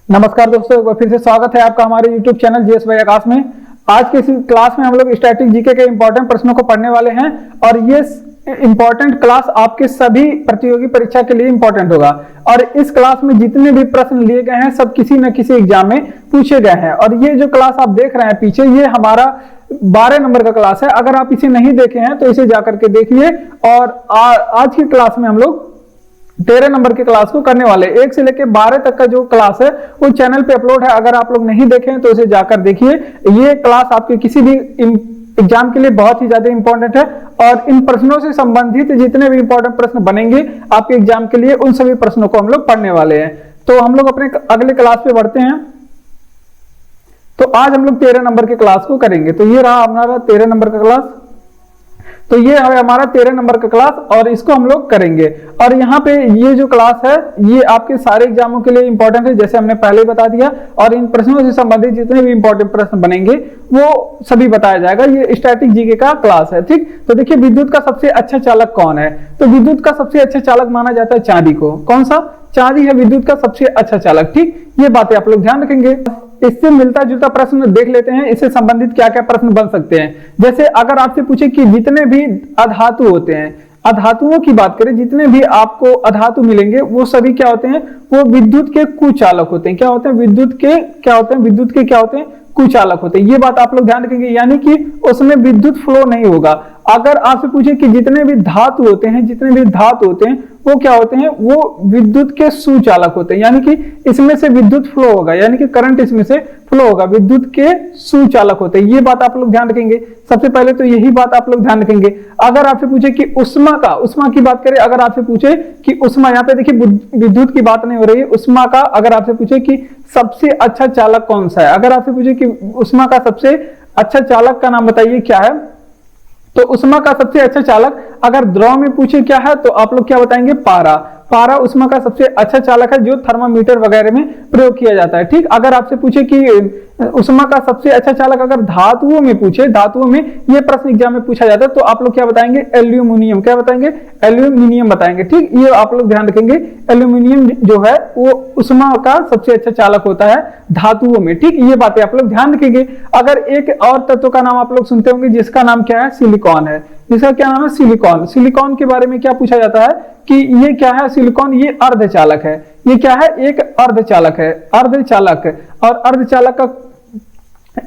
नमस्कार दोस्तों, एक बार फिर से स्वागत है आपका हमारे YouTube चैनल जीएस बाय आकाश में। आज के इस क्लास में हम लोग स्टैटिक जीके के इंपॉर्टेंट प्रश्नों को पढ़ने वाले हैं और ये इंपॉर्टेंट क्लास आपके सभी प्रतियोगी परीक्षा के लिए इंपॉर्टेंट होगा। और इस क्लास में जितने भी प्रश्न लिए गए हैं सब किसी न किसी एग्जाम में पूछे गए हैं। और ये जो क्लास आप देख रहे हैं पीछे, ये हमारा 12 नंबर का क्लास है। अगर आप इसे नहीं देखे हैं तो इसे जाकर के देखिए। और आज की क्लास में हम लोग 13 नंबर की क्लास को करने वाले। 1 से लेकर 12 तक का जो क्लास है वो चैनल पे अपलोड है। अगर आप लोग नहीं देखे हैं तो इसे जाकर देखिए। ये क्लास आपके किसी भी एग्जाम के लिए बहुत ही ज्यादा इंपॉर्टेंट है और इन प्रश्नों से संबंधित जितने भी इंपॉर्टेंट प्रश्न बनेंगे आपके एग्जाम के लिए, उन सभी प्रश्नों को हम लोग पढ़ने वाले हैं। तो हम लोग अपने अगले क्लास पे बढ़ते हैं। तो आज हम लोग 13 नंबर की क्लास को करेंगे। तो ये रहा हमारा 13 नंबर का क्लास। तो ये है हमारा 13 नंबर का क्लास और इसको हम लोग करेंगे। और यहाँ पे ये जो क्लास है ये आपके सारे एग्जामों के लिए इंपॉर्टेंट है, जैसे हमने पहले ही बता दिया। और इन प्रश्नों से संबंधित जितने भी इंपॉर्टेंट प्रश्न बनेंगे वो सभी बताया जाएगा। ये स्टैटिक जीके का क्लास है, ठीक। तो देखिए, विद्युत का सबसे अच्छा चालक कौन है? तो विद्युत का सबसे अच्छा चालक माना जाता है चांदी को। कौन सा? चांदी है विद्युत का सबसे अच्छा चालक, ठीक। ये बातें आप लोग ध्यान रखेंगे। इससे मिलता जुलता प्रश्न देख लेते हैं, इससे संबंधित क्या क्या प्रश्न बन सकते हैं। जैसे अगर आपसे पूछे कि जितने भी अधातु होते हैं, अधातुओं की बात करें, जितने भी आपको अधातु मिलेंगे वो सभी क्या होते हैं? वो विद्युत के कुचालक होते हैं। क्या होते हैं? विद्युत के क्या होते हैं? विद्युत के क्या होते हैं? कुचालक होते हैं। ये बात आप लोग ध्यान रखेंगे, यानी कि उसमें विद्युत फ्लो नहीं होगा। अगर आपसे पूछे कि जितने भी धातु होते हैं, जितने भी धातु होते हैं वो क्या होते हैं? वो विद्युत के सुचालक होते हैं, यानी कि इसमें से विद्युत फ्लो होगा, यानी कि करंट इसमें से फ्लो होगा। विद्युत के सुचालक होते हैं। ये बात आप लोग ध्यान रखेंगे। सबसे पहले तो यही बात आप लोग ध्यान रखेंगे। अगर आपसे पूछे कि उष्मा की बात करें, अगर आपसे पूछे कि उष्मा, यहाँ पे देखिए विद्युत की बात नहीं हो रही है, उष्मा का अगर आपसे पूछे कि सबसे अच्छा चालक कौन सा है, अगर आपसे पूछे कि उष्मा का सबसे अच्छा चालक का नाम बताइए क्या है, तो उष्मा का सबसे अच्छा चालक अगर द्रव में पूछे क्या है तो आप लोग क्या बताएंगे? पारा। पारा उष्मा का सबसे अच्छा चालक है जो थर्मामीटर वगैरह में प्रयोग किया जाता है, ठीक। अगर आपसे पूछे कि उष्मा का सबसे अच्छा चालक अगर धातुओं में पूछे, धातुओं में ये प्रश्न एग्जाम में पूछा जाता है, तो आप लोग क्या बताएंगे? एल्यूमिनियम। क्या बताएंगे? एल्यूमिनियम बताएंगे, ठीक। ये आप लोग ध्यान रखेंगे। एल्यूमिनियम जो है वो उष्मा का सबसे अच्छा चालक होता है धातुओं में, ठीक। ये बातें आप लोग ध्यान रखेंगे। अगर एक और तत्व का नाम आप लोग सुनते होंगे जिसका नाम क्या है? सिलिकॉन है। जिसका क्या नाम है? सिलिकॉन। सिलिकॉन के बारे में क्या पूछा जाता है कि ये क्या है? सिलिकॉन ये अर्धचालक है। ये क्या है? एक अर्धचालक है। अर्धचालक। और अर्धचालक का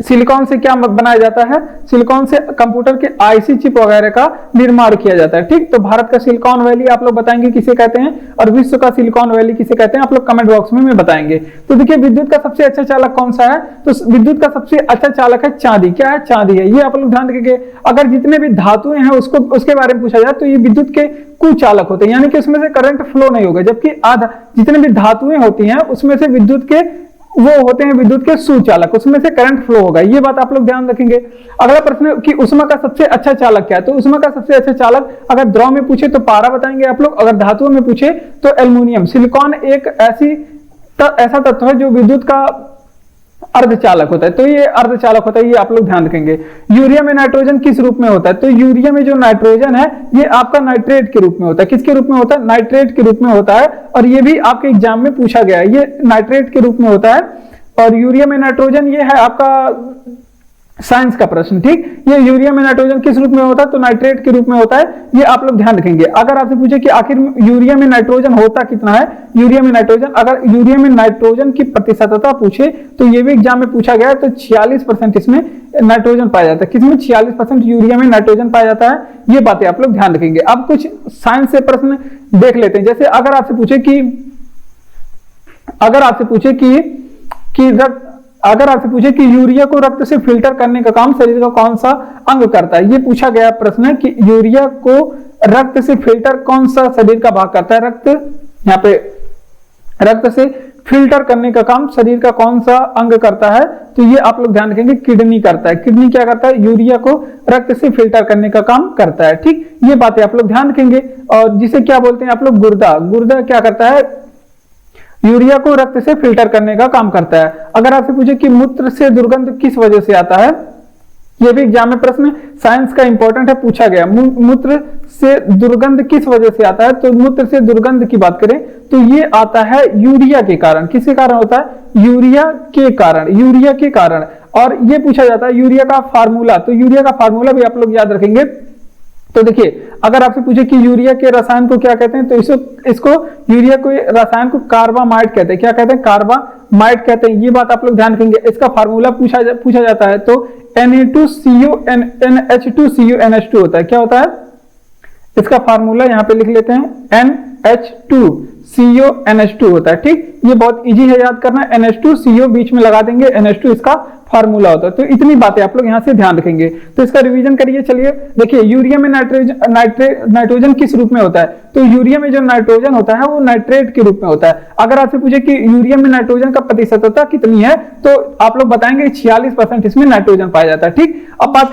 सिलिकॉन से क्या बनाया जाता है? सिलिकॉन से कंप्यूटर के आईसी चिप वगैरह का निर्माण किया जाता है, ठीक। तो भारत का सिलिकॉन वैली आप लोग बताएंगे किसे कहते हैं, और विश्व का सिलिकॉन वैली किसे कहते हैं, आप लोग कमेंट बॉक्स में बताएंगे। तो देखिए, विद्युत का सबसे अच्छा चालक कौन सा है? तो विद्युत का सबसे अच्छा चालक है चांदी। क्या है? चांदी है। ये आप लोग ध्यान रखेंगे। अगर जितने भी धातुएं हैं उसके बारे में पूछा जाए तो ये विद्युत के कुचालक होते हैं, यानी कि उसमें से करंट फ्लो नहीं होगा। जबकि जितने भी धातुएं होती हैं उसमें से विद्युत के वो होते हैं विद्युत के सुचालक, उसमें से करंट फ्लो होगा। ये बात आप लोग ध्यान रखेंगे। अगला प्रश्न कि उष्मा का सबसे अच्छा चालक क्या है? तो उष्मा का सबसे अच्छा चालक अगर द्रव में पूछे तो पारा बताएंगे आप लोग, अगर धातुओं में पूछे तो एल्युमिनियम। सिलिकॉन एक ऐसा तत्व है जो विद्युत का अर्धचालक होता है, तो ये अर्धचालक होता है। ये आप लोग ध्यान रखेंगे। यूरिया में नाइट्रोजन किस रूप में होता है? तो यूरिया में जो नाइट्रोजन है ये आपका नाइट्रेट के रूप में होता है। किसके रूप में होता है? नाइट्रेट के रूप में होता है। और ये भी आपके एग्जाम में पूछा गया है, ये नाइट्रेट के रूप में होता है। और यूरिया में नाइट्रोजन ये है आपका साइंस का प्रश्न, ठीक। ये यूरिया में नाइट्रोजन किस रूप में होता है? तो नाइट्रेट के रूप में होता है। ये आप लोग ध्यान रखेंगे। अगर आपसे पूछे कि आखिर यूरिया में नाइट्रोजन होता कितना है, यूरिया में नाइट्रोजन, अगर यूरिया में नाइट्रोजन की प्रतिशतता पूछे तो ये भी एग्जाम में पूछा गया है। तो 46% इसमें नाइट्रोजन पाया जाता है। किसमें? 46% यूरिया में नाइट्रोजन पाया जाता है। ये बातें आप लोग ध्यान रखेंगे। अब कुछ साइंस से प्रश्न देख लेते हैं। जैसे अगर आपसे पूछे कि यूरिया को रक्त से फिल्टर करने का काम शरीर का कौन सा अंग करता है? ये पूछा गया प्रश्न है कि यूरिया को रक्त से फिल्टर कौन सा शरीर का भाग करता है? यहाँ पे रक्त से फिल्टर करने का काम शरीर का कौन सा अंग करता है? तो ये आप लोग ध्यान रखेंगे, किडनी करता है। किडनी क्या करता है? यूरिया को रक्त से फिल्टर करने का काम करता है, ठीक। ये बातें आप लोग ध्यान रखेंगे। और जिसे क्या बोलते हैं आप लोग? गुर्दा। गुर्दा क्या करता है? यूरिया को रक्त से फिल्टर करने का काम करता है। अगर आपसे पूछे कि मूत्र से दुर्गंध किस वजह से आता है, ये भी एग्जाम में प्रश्न साइंस का इंपॉर्टेंट है, पूछा गया। मूत्र से दुर्गंध किस वजह से आता है? तो मूत्र से दुर्गंध की बात करें तो ये आता है यूरिया के कारण। किसके कारण होता है? यूरिया के कारण, यूरिया के कारण। और ये पूछा जाता है यूरिया का फार्मूला, तो यूरिया का फार्मूला भी आप लोग याद रखेंगे। तो देखिए, अगर आपसे पूछे कि यूरिया के रसायन को क्या कहते हैं, तो इसको यूरिया को रसायन को कार्बामाइड कहते हैं। क्या कहते हैं? कार्बामाइड कहते हैं। ये बात आप लोग ध्यान रखेंगे। इसका फार्मूला पूछा जाता है तो Na2CO NH2CuNH2 होता है। क्या होता है? इसका फार्मूला यहां पे लिख लेते हैं, NH2CuNH2 होता है। ठीक, ये बहुत इजी है याद करना। NH2CO बीच में लगा देंगे, NH2 इसका फार्मूला होता है। तो इतनी बातें आप लोग यहां से ध्यान रखेंगे। तो इसका रिवीजन करिए। चलिए देखिए, यूरिया में नाइट्रोजन किस रूप में होता है? तो यूरिया में जो नाइट्रोजन होता है वो नाइट्रेट के रूप में होता है। अगर आपसे पूछे कि यूरिया में नाइट्रोजन का प्रतिशतता कितनी है, तो आप लोग बताएंगे 46% इसमें नाइट्रोजन पाया जाता है। ठीक, अब बात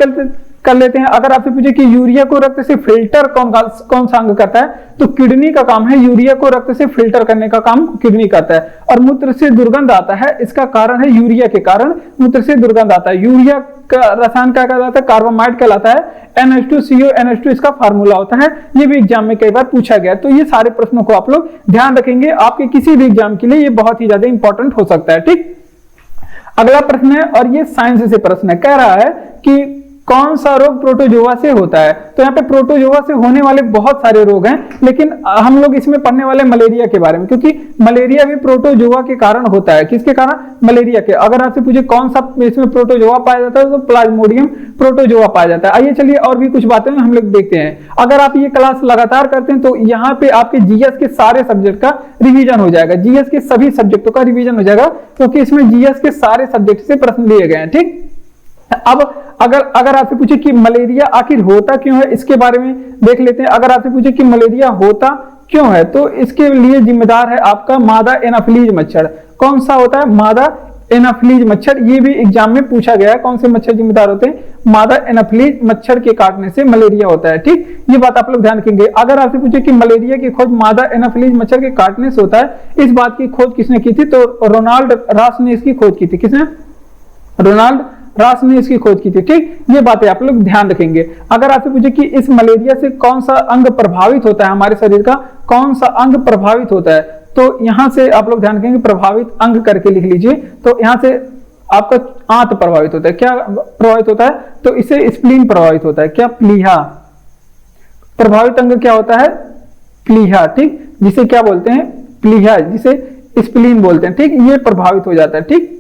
कर लेते हैं। अगर आपसे पूछे कि यूरिया को रक्त से फिल्टर कौन सा अंग करता है, तो किडनी का काम है। यूरिया को रक्त से फिल्टर करने का काम किडनी करता है। और मूत्र से दुर्गंध आता है, इसका कारण है यूरिया के कारण मूत्र से दुर्गंध आता है। यूरिया का रसायन क्या कहलाता है? कार्बामाइड कहलाता है। NH2CO NH2 इसका फार्मूला होता है। ये भी एग्जाम में कई बार पूछा गया। तो ये सारे प्रश्नों को आप लोग ध्यान रखेंगे। आपके किसी भी एग्जाम के लिए ये बहुत ही ज्यादा इंपॉर्टेंट हो सकता है। ठीक, अगला प्रश्न है, और ये साइंस से प्रश्न है। कह रहा है कि कौन सा रोग प्रोटोजोआ से होता है? तो यहाँ पे प्रोटोजोआ से होने वाले बहुत सारे रोग हैं, लेकिन हम लोग इसमें पढ़ने वाले मलेरिया के बारे में, क्योंकि मलेरिया भी प्रोटोजोआ के कारण होता है। किसके कारण? मलेरिया के। अगर आपसे पूछे कौन सा इसमें प्रोटोजोआ पाया जाता है, तो प्लाज्मोडियम प्रोटोजोआ पाया जाता है। आइए चलिए और भी कुछ बातें हम लोग देखते हैं। अगर आप ये क्लास लगातार करते हैं तो यहाँ पे आपके जीएस के सारे सब्जेक्ट का रिवीजन हो जाएगा। जीएस के सभी सब्जेक्टों का रिवीजन हो जाएगा, क्योंकि इसमें जीएस के सारे सब्जेक्ट से प्रश्न लिए गए हैं। ठीक, अब अगर आपसे पूछे कि मलेरिया आखिर होता क्यों है, इसके बारे में देख लेते हैं। अगर आपसे पूछे कि मलेरिया होता क्यों है, तो इसके लिए जिम्मेदार है आपका मादा एनाफिलीज मच्छर। कौन सा होता है? मादा एनाफिलीज मच्छर। ये भी एग्जाम में पूछा गया है, कौन से मच्छर जिम्मेदार होते हैं? मादा एनाफिलीज मच्छर के काटने से मलेरिया होता है। ठीक, ये बात आप लोग ध्यान रखेंगे। अगर आपसे पूछे कि मलेरिया की खोज मादा एनाफिलीज मच्छर के काटने से होता है, इस बात की खोज किसने की थी? तो रोनाल्ड रास ने इसकी खोज की थी। किसने? रोनाल्ड रास ने इसकी खोज की थी। ठीक, ये बातें आप लोग ध्यान रखेंगे। अगर आपसे पूछे कि इस मलेरिया से कौन सा अंग प्रभावित होता है, हमारे शरीर का कौन सा अंग प्रभावित होता है, तो यहां से आप लोग ध्यान रखेंगे, प्रभावित अंग करके लिख लीजिए। तो यहां से आपका आंत प्रभावित होता है। क्या प्रभावित होता है? तो इसे स्प्लीन प्रभावित होता है। क्या? प्लीहा। प्रभावित अंग क्या होता है? प्लीहा। ठीक, जिसे क्या बोलते हैं? प्लीहा, जिसे स्प्लीन बोलते हैं। ठीक, ये प्रभावित हो जाता है। ठीक,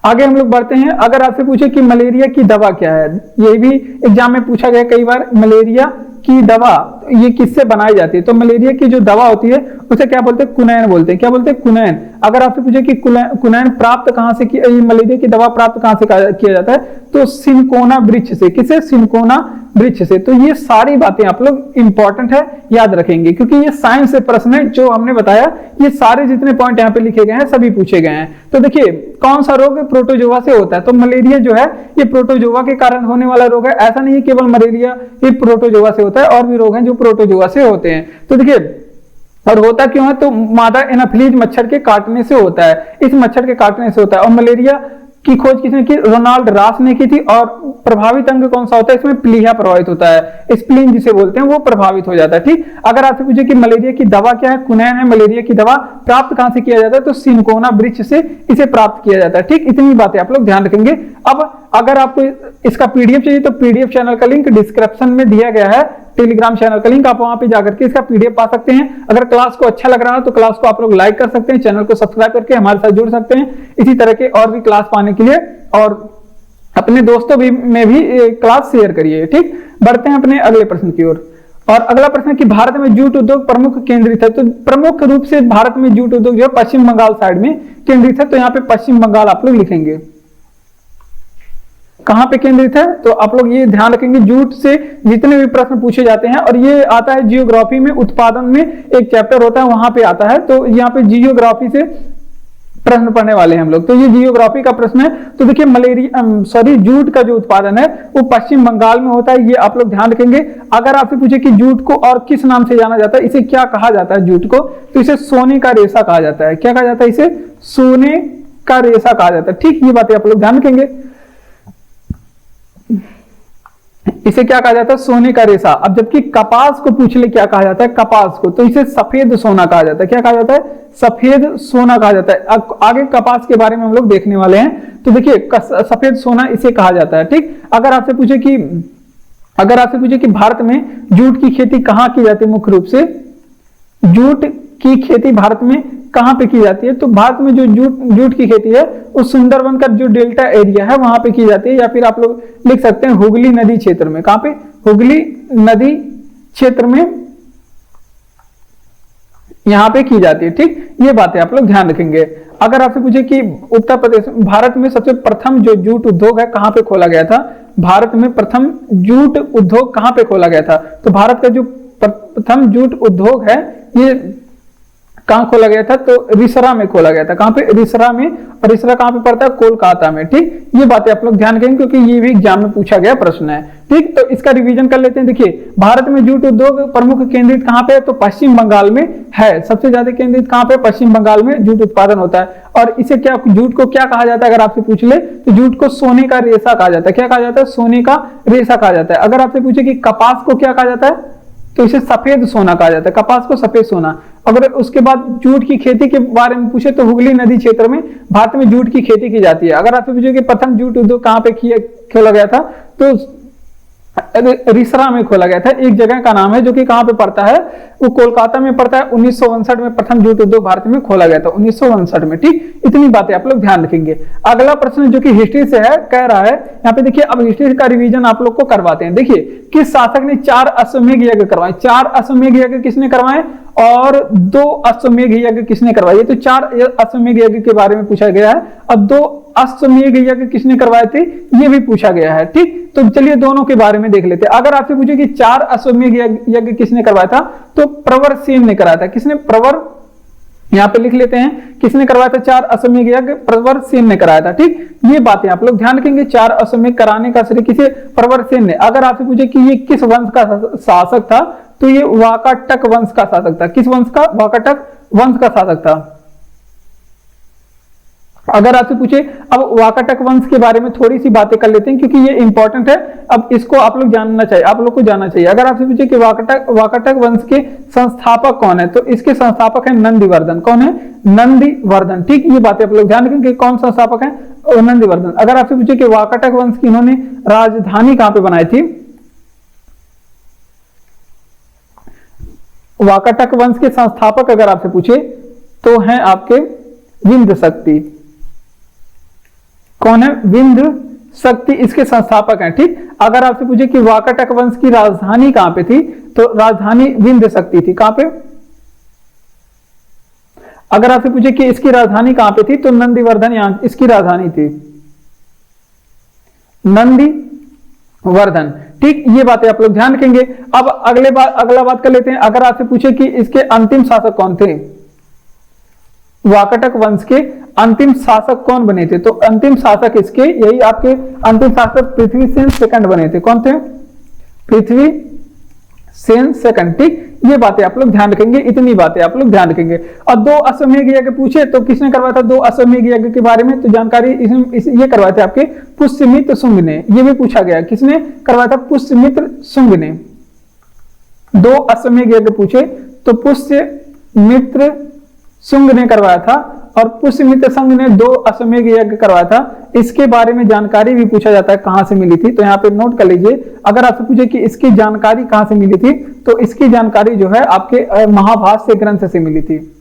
आगे हम लोग बढ़ते हैं। अगर आपसे पूछे कि मलेरिया की दवा क्या है, ये भी एग्जाम में पूछा गया कई बार। मलेरिया की दवा ये किससे बनाई जाती है? तो मलेरिया की जो दवा होती है उसे क्या बोलते हैं? कुनैन बोलते हैं। क्या बोलते हैं? कुनैन। अगर आपसे पूछे कि कुनैन प्राप्त कहां से, मलेरिया की दवा प्राप्त कहां से किया जाता है, तो सिनकोना वृक्ष से। किसे? सिनकोना वृक्ष से। तो ये सारी बातें आप लोग इंपॉर्टेंट है, याद रखेंगे, क्योंकि ये साइंस से प्रश्न है। जो हमने बताया ये सारे जितने पॉइंट यहाँ पे लिखे गए हैं सभी पूछे गए हैं। तो देखिए, कौन सा रोग प्रोटोजोआ से होता है? तो मलेरिया जो है ये प्रोटोजोआ के कारण होने वाला रोग है। ऐसा नहीं है केवल मलेरिया ये प्रोटोजोआ से होता है, और भी रोग हैं जो प्रोटोजोआ से होते हैं। तो देखिए, और होता क्यों है? तो मादा एनाफिलीज मच्छर के काटने से होता है। इस मच्छर के काटने से होता है। और मलेरिया की खोज किसने की? रोनाल्ड रास ने की थी। और प्रभावित अंग कौन सा होता है? इसमें प्लीहा प्रभावित होता है। स्प्लीन जिसे बोलते हैं वो प्रभावित हो जाता है। ठीक, अगर आपसे पूछे कि मलेरिया की दवा क्या है? कुनैन है। मलेरिया की दवा प्राप्त कहां से किया जाता है? तो सिनकोना वृक्ष से इसे प्राप्त किया जाता है। ठीक, इतनी बातें आप लोग ध्यान रखेंगे। अब अगर आपको इसका पीडीएफ चाहिए तो पीडीएफ चैनल का लिंक डिस्क्रिप्शन में दिया गया है। टेलीग्राम चैनल का लिंक, आप वहां पे जाकर के इसका पीडीएफ पा सकते हैं। अगर क्लास को अच्छा लग रहा है तो क्लास को आप लोग लाइक कर सकते हैं, चैनल को सब्सक्राइब करके हमारे साथ जुड़ सकते हैं इसी तरह के और भी क्लास पाने के लिए, और अपने दोस्तों में भी क्लास शेयर करिए। ठीक, बढ़ते हैं अपने अगले प्रश्न की ओर। और अगला प्रश्न है कि भारत में जूट उद्योग प्रमुख केंद्रित है। तो प्रमुख रूप से भारत में जूट उद्योग जो है पश्चिम बंगाल साइड में केंद्रित है। तो यहाँ पे पश्चिम बंगाल आप लोग लिखेंगे। कहां पे केंद्रित है? तो आप लोग ये ध्यान रखेंगे, जूट से जितने भी प्रश्न पूछे जाते हैं, और ये आता है जियोग्राफी में, उत्पादन में एक चैप्टर होता है वहां पे आता है। तो यहाँ पे जियोग्राफी से प्रश्न पढ़ने वाले हैं हम लोग। तो ये जियोग्राफी का प्रश्न है। तो देखिए, जूट का जो उत्पादन है वो पश्चिम बंगाल में होता है। ये आप लोग ध्यान रखेंगे। अगर आपसे पूछे कि जूट को और किस नाम से जाना जाता है, इसे क्या कहा जाता है जूट को, तो इसे सोने का रेशा कहा जाता है। क्या कहा जाता है? इसे सोने का रेशा कहा जाता है। ठीक, ये बातें आप लोग ध्यान रखेंगे। इसे क्या कहा जाता है? सोने का रेशा। अब जबकि कपास को पूछ ले क्या कहा जाता है? कपास को, तो इसे सफेद सोना कहा जाता है। क्या कहा जाता है? सफेद सोना कहा जाता है। आगे कपास के बारे में हम लोग देखने वाले हैं। तो देखिए सफेद सोना इसे कहा जाता है। ठीक, अगर आपसे पूछे कि भारत में जूट की खेती कहाँ की जाती है? मुख्य रूप से जूट की खेती भारत में कहां पे की जाती है? तो भारत में जो जूट की खेती है वो सुंदरवन का जो डेल्टा एरिया है वहां पे की जाती है, या फिर आप लोग लिख सकते हैं हुगली नदी क्षेत्र में। कहां पे? हुगली नदी क्षेत्र में यहां पे की जाती है। ठीक, ये बातें आप लोग ध्यान रखेंगे। अगर आपसे पूछे कि उत्तर प्रदेश, भारत में सबसे प्रथम जो जूट उद्योग है कहां पे खोला गया था? भारत में प्रथम जूट उद्योग कहां पे खोला गया था? तो भारत का जो प्रथम जूट उद्योग है ये कहां खोला गया था? तो रिसरा में खोला गया था। कहां पे? रिसरा में। और रिसरा कहां पे पड़ता है? कोलकाता में। ठीक, ये बातें आप लोग ध्यान रखेंगे क्योंकि ये भी एग्जाम में पूछा गया प्रश्न है। ठीक, तो इसका रिवीजन कर लेते हैं। देखिए भारत में जूट उद्योग प्रमुख केंद्रित कहां पे है? तो पश्चिम बंगाल में है। सबसे ज्यादा केंद्रित कहां पे? पश्चिम बंगाल में जूट उत्पादन होता है। और इसे क्या, जूट को क्या कहा जाता है? अगर आपसे पूछ ले तो जूट को सोने का रेशा कहा जाता है। क्या कहा जाता है? सोने का रेशा कहा जाता है। अगर आपसे पूछे कि कपास को क्या कहा जाता है? तो इसे सफेद सोना कहा जाता है। कपास को सफेद सोना। अगर उसके बाद जूट की खेती के बारे में पूछे तो हुगली नदी क्षेत्र में भारत में जूट की खेती की जाती है। अगर आपसे पूछे कि प्रथम जूट उद्योग कहां पे खोला गया था? तो रिसरा में खोला गया था। एक जगह का नाम है जो कि कहां पे पड़ता है? वो कोलकाता में पड़ता है। 1959 में प्रथम जूट उद्योग भारत में खोला गया था, 1959 में। ठीक, इतनी बातें आप लोग ध्यान रखेंगे। अगला प्रश्न जो कि हिस्ट्री से है, कह रहा है यहाँ पे देखिए, अब हिस्ट्री का रिवीजन आप लोग को करवाते हैं। देखिए किस शासक ने 4 अश्वमेध यज्ञ करवाए? 4 अश्वमेध यज्ञ किसने करवाए और 2 अश्वमेध यज्ञ किसने करवाए? तो 4 अश्वमेध यज्ञ के बारे में पूछा गया है। अब 2 अश्वमेध यज्ञ किसने करवाए थे ये भी पूछा गया है। ठीक, तो चलिए दोनों के बारे में देख लेते हैं। अगर आपसे पूछे कि 4 अश्वमेध यज्ञ किसने करवाया था? तो प्रवर सेन ने कराया था। किसने? प्रवर, यहां पे लिख लेते हैं किसने करवाया था 4 अश्वमेध यज्ञ? प्रवर सेन ने कराया था। ठीक, ये बातें आप लोग ध्यान रखेंगे। 4 अश्वमेध कराने का श्रेय किसे? प्रवर सेन ने। अगर आपसे पूछे कि ये किस वंश का शासक था? तो ये वाकाटक वंश का शासक था। किस वंश का? वाकाटक वंश का शासक था। अगर आपसे पूछे, अब वाकाटक वंश के बारे में थोड़ी सी बातें कर लेते हैं क्योंकि ये इंपॉर्टेंट है। अब इसको आप लोग जानना चाहिए, आप लोग को जानना चाहिए। अगर आपसे पूछे कि वाकाटक वंश के संस्थापक कौन है? तो इसके संस्थापक है नंदीवर्धन। कौन है? नंदीवर्धन। ठीक, ये बातें आप लोग ध्यान रखेंगे। कौन संस्थापक है? नंदीवर्धन। अगर आपसे पूछे कि वाकाटक वंश की इन्होंने राजधानी कहां पे बनाई थी? वाकाटक वंश के संस्थापक अगर आपसे पूछे तो हैं आपके विंध्य शक्ति। कौन है? विंध्य शक्ति इसके संस्थापक हैं। ठीक, अगर आपसे पूछे कि वाकाटक वंश की राजधानी कहां पे थी? तो राजधानी विंध्य शक्ति थी। कहां पे? अगर आपसे पूछे कि इसकी राजधानी कहां पे थी? तो नंदीवर्धन यहां इसकी राजधानी थी, नंदीवर्धन। ठीक, ये बातें आप लोग ध्यान रखेंगे। अब अगला बात कर लेते हैं। अगर आपसे पूछे कि इसके अंतिम शासक कौन थे? वाकाटक वंश के अंतिम शासक कौन बने थे? तो अंतिम शासक इसके यही आपके अंतिम शासक पृथ्वीसेन सेकंड बने थे। कौन थे? पृथ्वीसेन सेकंड। ठीक, ये बातें आप लोग ध्यान रखेंगे। इतनी बातें आप लोग ध्यान रखेंगे। और 2 अश्वमेध यज्ञ पूछे तो किसने करवाया था 2 अश्वमेध यज्ञ के बारे में? तो जानकारी ये करवाए थे आपके पुष्यमित्र शुंग ने। ये भी पूछा गया किसने करवाया था? पुष्यमित्र शुंग ने। 2 अश्वमेध यज्ञ पूछे तो पुष्यमित्र शुंग ने करवाया था और पुष्यमित्र शुंग ने 2 अश्वमेध यज्ञ करवाया था। इसके बारे में जानकारी भी पूछा जाता है कहां से मिली थी, तो यहाँ पे नोट कर लीजिए। अगर आपसे पूछे कि इसकी जानकारी कहां से मिली थी तो इसकी जानकारी जो है आपके महाभाष्य ग्रंथ से मिली थी।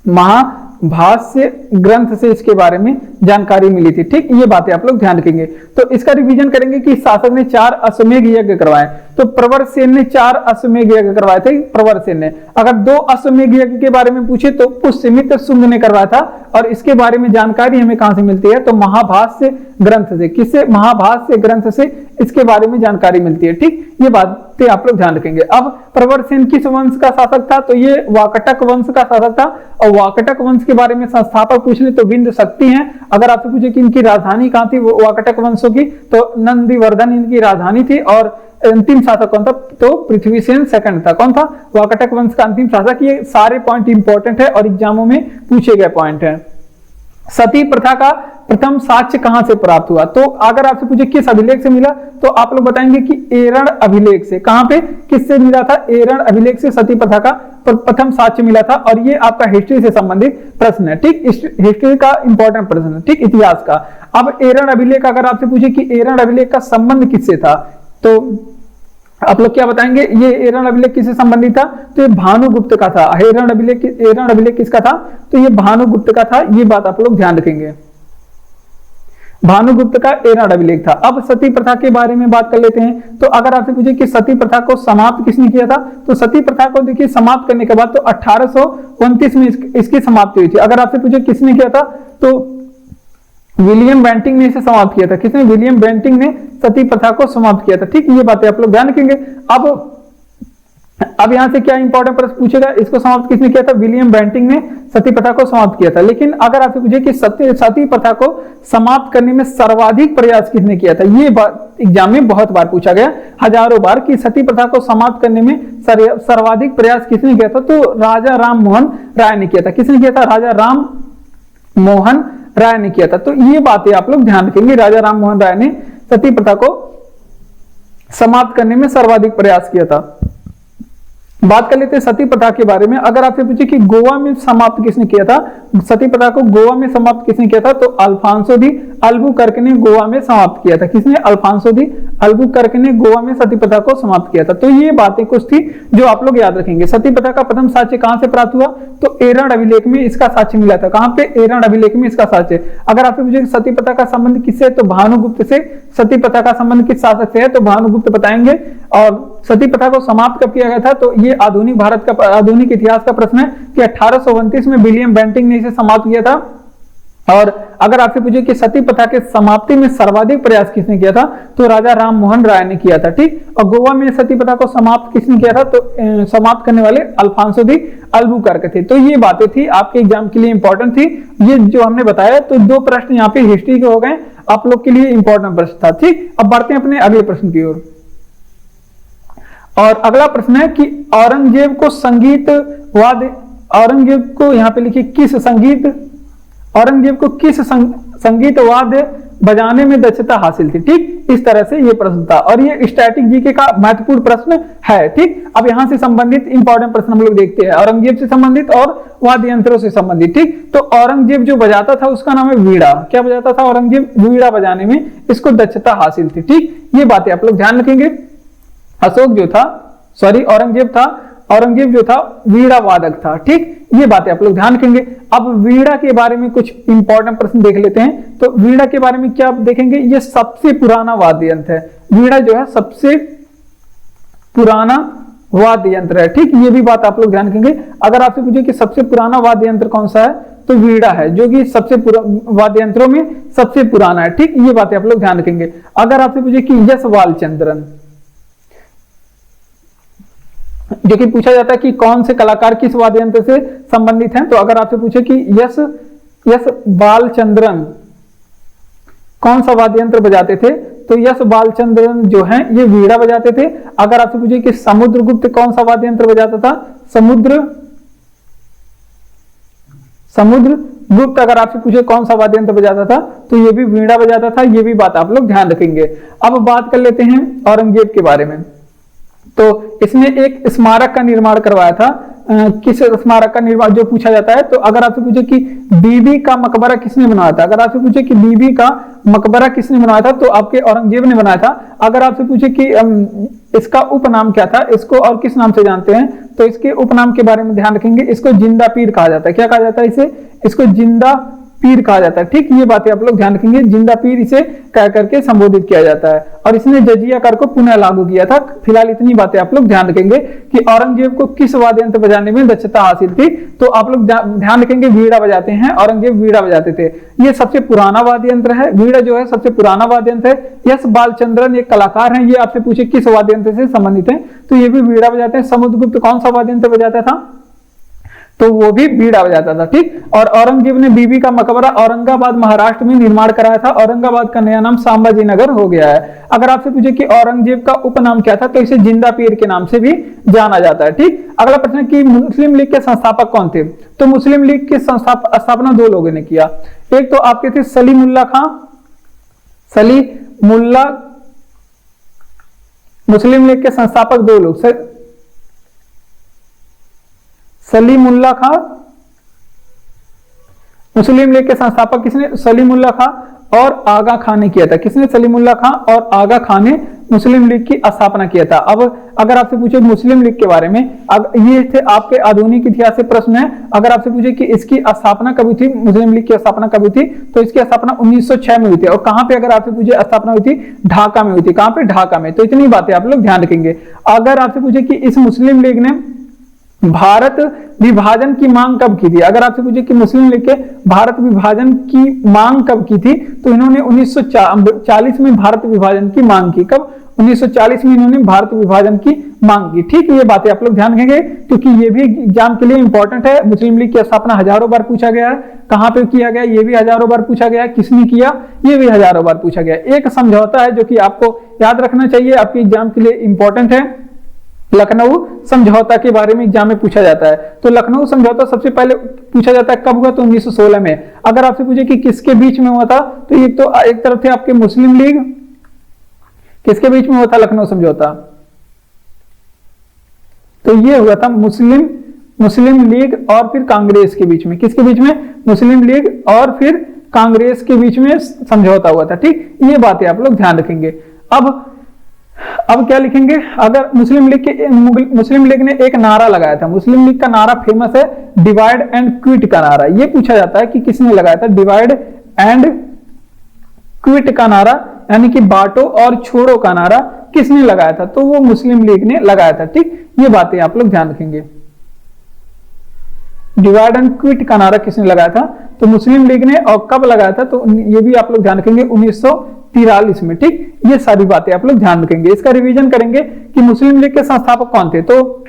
महाभाष्य ग्रंथ से इसके बारे में जानकारी मिली थी। ठीक, ये बातें आप लोग ध्यान रखेंगे। तो इसका रिवीजन करेंगे कि शासक ने 4 अश्वमेध यज्ञ करवाए। तो प्रवर सेन ने 4 अश्वमेध यज्ञ करवाए थे। प्रवर सेन ने। अगर 2 अश्वमेध यज्ञ के बारे में पूछे तो पुष्यमित्र शुंग ने करवाया था और इसके बारे में जानकारी हमें कहां से मिलती है? तो महाभाष्य ग्रंथ से। किससे? महाभाष्य ग्रंथ से इसके बारे में जानकारी मिलती है। ठीक, ये बातें आप लोग ध्यान रखेंगे। अब प्रवर सेन किस वंश का शासक था? तो ये वाकाटक वंश का शासक था। और वाकाटक वंश के बारे में संस्थापक पूछ ले तो विंध्य शक्ति हैं। अगर आपसे पूछे कि इनकी राजधानी कहां थी वाकाटक वंशों की, तो नंदीवर्धन इनकी राजधानी थी। और अंतिम शासक कौन था? तो पृथ्वीसेन सेकंड था। कौन था? वाकाटक वंश का अंतिम शासक। ये सारे पॉइंट इंपॉर्टेंट है और एग्जामों में पूछे गए पॉइंट है। सती प्रथा का प्रथम साक्ष्य कहां से प्राप्त हुआ? तो अगर आपसे पूछे किस अभिलेख से मिला, तो आप लोग बताएंगे कि एरण अभिलेख से। कहां पे, किससे मिला था? एरण अभिलेख से सती प्रथा का प्रथम साक्ष्य मिला था। और ये आपका हिस्ट्री से संबंधित प्रश्न है, ठीक, हिस्ट्री का इंपॉर्टेंट प्रश्न है, ठीक, इतिहास का। अब एरण अभिलेख अगर आपसे पूछे कि एरण अभिलेख का संबंध किससे था, तो आप लोग क्या बताएंगे? ये एरण अभिलेख किससे संबंधित था? तो ये भानुगुप्त का था। एरण अभिलेख किसका था? तो ये भानुगुप्त का था। ये बात आप लोग ध्यान रखेंगे, भानुगुप्त का एरण अभिलेख था। अब सती प्रथा के बारे में बात कर लेते हैं। तो अगर आपसे पूछे कि सती प्रथा को समाप्त किसने किया था, तो सती प्रथा को देखिए समाप्त करने के बाद तो 1829 में इसकी समाप्ति हुई थी। अगर आपसे पूछे किसने किया था, तो विलियम बेंटिंग ने इसे समाप्त किया था। किसने? विलियम बेंटिंग ने सती प्रथा को समाप्त किया था, ठीक। ये बातें आप लोग ध्यान रखेंगे। अब यहां से क्या इंपॉर्टेंट प्रश्न पूछेगा, इसको समाप्त किसने किया था? विलियम बेंटिंग ने सती प्रथा को समाप्त किया था। लेकिन अगर आपसे पूछे कि सती प्रथा को समाप्त करने में सर्वाधिक प्रयास किसने किया था, ये बात एग्जाम में बहुत बार पूछा गया, हजारों बार, कि सती प्रथा को समाप्त करने में सर्वाधिक प्रयास किसने किया था? तो राजा राम मोहन राय ने किया था। किसने किया था? राजा राम मोहन राय ने किया था। तो ये बातें आप लोग ध्यान रखेंगे, राजा राम मोहन राय ने सती प्रथा को समाप्त करने में सर्वाधिक प्रयास किया था। बात कर लेते हैं सती प्रथा के बारे में। अगर आपसे पूछे कि गोवा में समाप्त किसने किया था, सती प्रथा को गोवा में समाप्त किसने किया था, तो अल्फांसो दी अल्बुकर्क ने गोवा में समाप्त किया था। किसने? अल्फांसो दी अल्बुकर्क ने गोवा में सती प्रथा को समाप्त किया था। तो ये बातें कुछ थी जो आप लोग याद रखेंगे। सती प्रथा का प्रथम साक्ष्य कहां से प्राप्त हुआ, तो एरण अभिलेख में इसका साक्ष्य मिला था। कहां पे? एरण अभिलेख में इसका साक्ष्य। अगर आपसे पूछे सती प्रथा का संबंध किससे, तो भानुगुप्त से। सती प्रथा का संबंध किस शासक से है, तो भानुगुप्त बताएंगे। और सती प्रथा को समाप्त कब किया गया था, तो ये आधुनिक भारत का आधुनिक इतिहास का प्रश्न है कि 1829 में विलियम बेंटिंग ने इसे समाप्त किया था। और अगर आपसे पूछे कि सती प्रथा के समाप्ति में सर्वाधिक प्रयास किसने किया था, तो राजा राम मोहन राय ने किया था, ठीक। और गोवा में सती प्रथा को समाप्त किसने किया था, तो समाप्त करने वाले अल्फांसो दी अल्बुकर्क थे। तो ये बातें थी आपके एग्जाम के लिए इंपॉर्टेंट थी, ये जो हमने बताया। तो 2 प्रश्न यहाँ पे हिस्ट्री के हो गए, आप लोग के लिए इंपॉर्टेंट प्रश्न था, ठीक। अब बढ़ते हैं अपने अगले प्रश्न की ओर। और अगला प्रश्न है कि औरंगजेब को संगीतवाद, औरंगजेब को यहाँ पे लिखिए किस औरंगजेब को किस संगीतवाद बजाने में दक्षता हासिल थी, ठीक। इस तरह से ये प्रश्न था और ये स्टैटिक जीके का महत्वपूर्ण प्रश्न है, ठीक। अब यहां से संबंधित इंपॉर्टेंट प्रश्न हम लोग देखते हैं, औरंगजेब से संबंधित और वाद्य यंत्रों से संबंधित, ठीक। तो औरंगजेब जो बजाता था उसका नाम है वीणा। क्या बजाता था औरंगजेब? वीणा बजाने में इसको दक्षता हासिल थी, ठीक। ये बातें आप लोग ध्यान रखेंगे। औरंगजेब जो था वीणा वादक था, ठीक। ये बातें आप लोग ध्यान रखेंगे। अब वीणा के बारे में कुछ इंपॉर्टेंट प्रश्न देख लेते हैं। तो वीणा के बारे में क्या देखेंगे, ये सबसे पुराना वाद्य यंत्र है। वीणा जो है सबसे पुराना वाद्य यंत्र है, ठीक। ये भी बात आप लोग ध्यान रखेंगे। अगर आपसे पूछे कि सबसे पुराना वाद्य यंत्र कौन सा है, तो वीणा है, जो कि सबसे वाद्य यंत्रों में सबसे पुराना है, ठीक। ये बातें आप लोग ध्यान रखेंगे। अगर आपसे पूछे कि यश बालचंद्रन, जो कि पूछा जाता है कि कौन से कलाकार किस वाद्य यंत्र से संबंधित हैं, तो अगर आपसे पूछे कि यश बालचंद्रन कौन सा वाद्य यंत्र बजाते थे, तो यश बालचंद्रन जो हैं ये वीणा बजाते थे। अगर आपसे पूछे कि समुद्रगुप्त कौन सा वाद्य यंत्र बजाता था, समुद्रगुप्त अगर आपसे पूछे कौन सा वाद्य यंत्र बजाता था, तो ये भी वीणा बजाता था। ये भी बात आप लोग ध्यान रखेंगे। अब बात कर लेते हैं औरंगजेब के बारे में। तो इसने एक स्मारक का निर्माण करवाया था। किस स्मारक का निर्माण जो पूछा जाता है, तो अगर आपसे पूछे कि बीबी का मकबरा किसने बनाया था, अगर आपसे पूछे कि बीबी का मकबरा किसने बनाया था, तो आपके औरंगजेब ने बनाया था। अगर आपसे पूछे कि इसका उपनाम क्या था, इसको और किस नाम से जानते हैं, तो इसके उपनाम के बारे में ध्यान रखेंगे। इसको जिंदा पीर कहा जाता है। क्या कहा जाता है? इसको जिंदा पीर कहा जाता है, ठीक। ये बातें आप लोग ध्यान रखेंगे। जिंदा पीर इसे कह करके संबोधित किया जाता है और इसने जजिया कर को पुनः लागू किया था। फिलहाल इतनी बातें आप लोग ध्यान रखेंगे कि औरंगजेब को किस वाद्य यंत्र बजाने में दक्षता हासिल थी, तो आप लोग ध्यान रखेंगे वीणा बजाते हैं। औरंगजेब वीणा बजाते थे। ये सबसे पुराना वाद्य यंत्र है। वीणा जो है सबसे पुराना वाद्य यंत्र है। यश बालचंद्रन एक कलाकार हैं, ये आपसे पूछे किस वाद्य यंत्र से संबंधित है, तो ये भी वीणा बजाते हैं। समुद्रगुप्त कौन सा वाद्य यंत्र बजाता था, तो वो भी बीड़ा बजाता था, ठीक। और औरंगजेब ने बीबी का मकबरा औरंगाबाद महाराष्ट्र में निर्माण कराया था। औरंगाबाद का नया नाम संभाजी नगर हो गया है। अगर आपसे पूछे कि औरंगजेब का उपनाम क्या था, तो इसे जिंदा पीर के नाम से भी जाना जाता है, ठीक। अगला प्रश्न कि मुस्लिम लीग के संस्थापक कौन थे? तो मुस्लिम लीग की स्थापना दो लोगों ने किया। एक तो आपके थे सलीमुल्लाह खां, सलीमुल्लाह। मुस्लिम लीग के संस्थापक दो लोग, सलीमुल्लाह खां। मुस्लिम लीग के संस्थापक किसने? सलीमुल्लाह खां और आगा खान ने किया था। किसने? सलीमुल्लाह खां और आगा खान ने मुस्लिम लीग की स्थापना किया था। अब अगर आपसे पूछे मुस्लिम लीग के बारे में, ये थे आपके आधुनिक इतिहास से प्रश्न है। अगर आपसे पूछे कि इसकी स्थापना कब हुई थी, मुस्लिम लीग की स्थापना कब हुई थी, तो इसकी स्थापना 1906 में हुई थी। और कहां पे अगर आपसे पूछे स्थापना हुई थी? ढाका में हुई थी। कहां पे? ढाका में। तो इतनी बातें आप लोग ध्यान रखेंगे। अगर आपसे पूछे कि इस मुस्लिम लीग ने भारत विभाजन की मांग कब की थी, अगर आपसे पूछे कि मुस्लिम लीग के भारत विभाजन की मांग कब की थी, तो इन्होंने 1940 में भारत विभाजन की मांग की। कब? 1940 में इन्होंने भारत विभाजन की मांग की, ठीक। ये बातें आप लोग ध्यान रखेंगे क्योंकि ये भी एग्जाम के लिए इंपॉर्टेंट है। मुस्लिम लीग की स्थापना हजारों बार पूछा गया है। कहां पे किया गया, ये भी हजारों बार पूछा गया है। किसने किया, ये भी हजारों बार पूछा गया। एक समझौता है जो कि आपको याद रखना चाहिए, आपके एग्जाम के लिए इंपॉर्टेंट है। लखनऊ समझौता के बारे में एग्जाम में पूछा जाता है। तो लखनऊ समझौता सबसे पहले पूछा जाता है कब हुआ, तो 1916 में। अगर आपसे पूछे कि किसके बीच में हुआ था, तो ये तो एक तरफ थे आपके मुस्लिम लीग, किसके बीच में हुआ था लखनऊ समझौता, तो ये हुआ था मुस्लिम लीग और फिर कांग्रेस के बीच में। किसके बीच में? मुस्लिम लीग और फिर कांग्रेस के बीच में समझौता हुआ था, ठीक। ये बातें आप लोग ध्यान रखेंगे। अब क्या लिखेंगे? अगर मुस्लिम लीग ने एक नारा लगाया था। मुस्लिम लीग का नारा फेमस है, डिवाइड एंड क्विट का नारा। ये पूछा जाता है कि किसने लगाया था डिवाइड एंड क्विट का नारा, यानी कि बांटो और छोड़ो का नारा किसने लगाया था, तो वो मुस्लिम लीग ने लगाया था, ठीक। ये बातें आप लोग ध्यान रखेंगे। डिवाइड एंड क्विट का नारा किसने लगाया था, तो मुस्लिम लीग ने। और कब लगाया था, तो ये भी आप लोग ध्यान रखेंगे 1943 में, ठीक। ये सारी बातें आप लोग ध्यान रखेंगे। इसका रिवीजन करेंगे कि मुस्लिम लीग के संस्थापक कौन थे। तो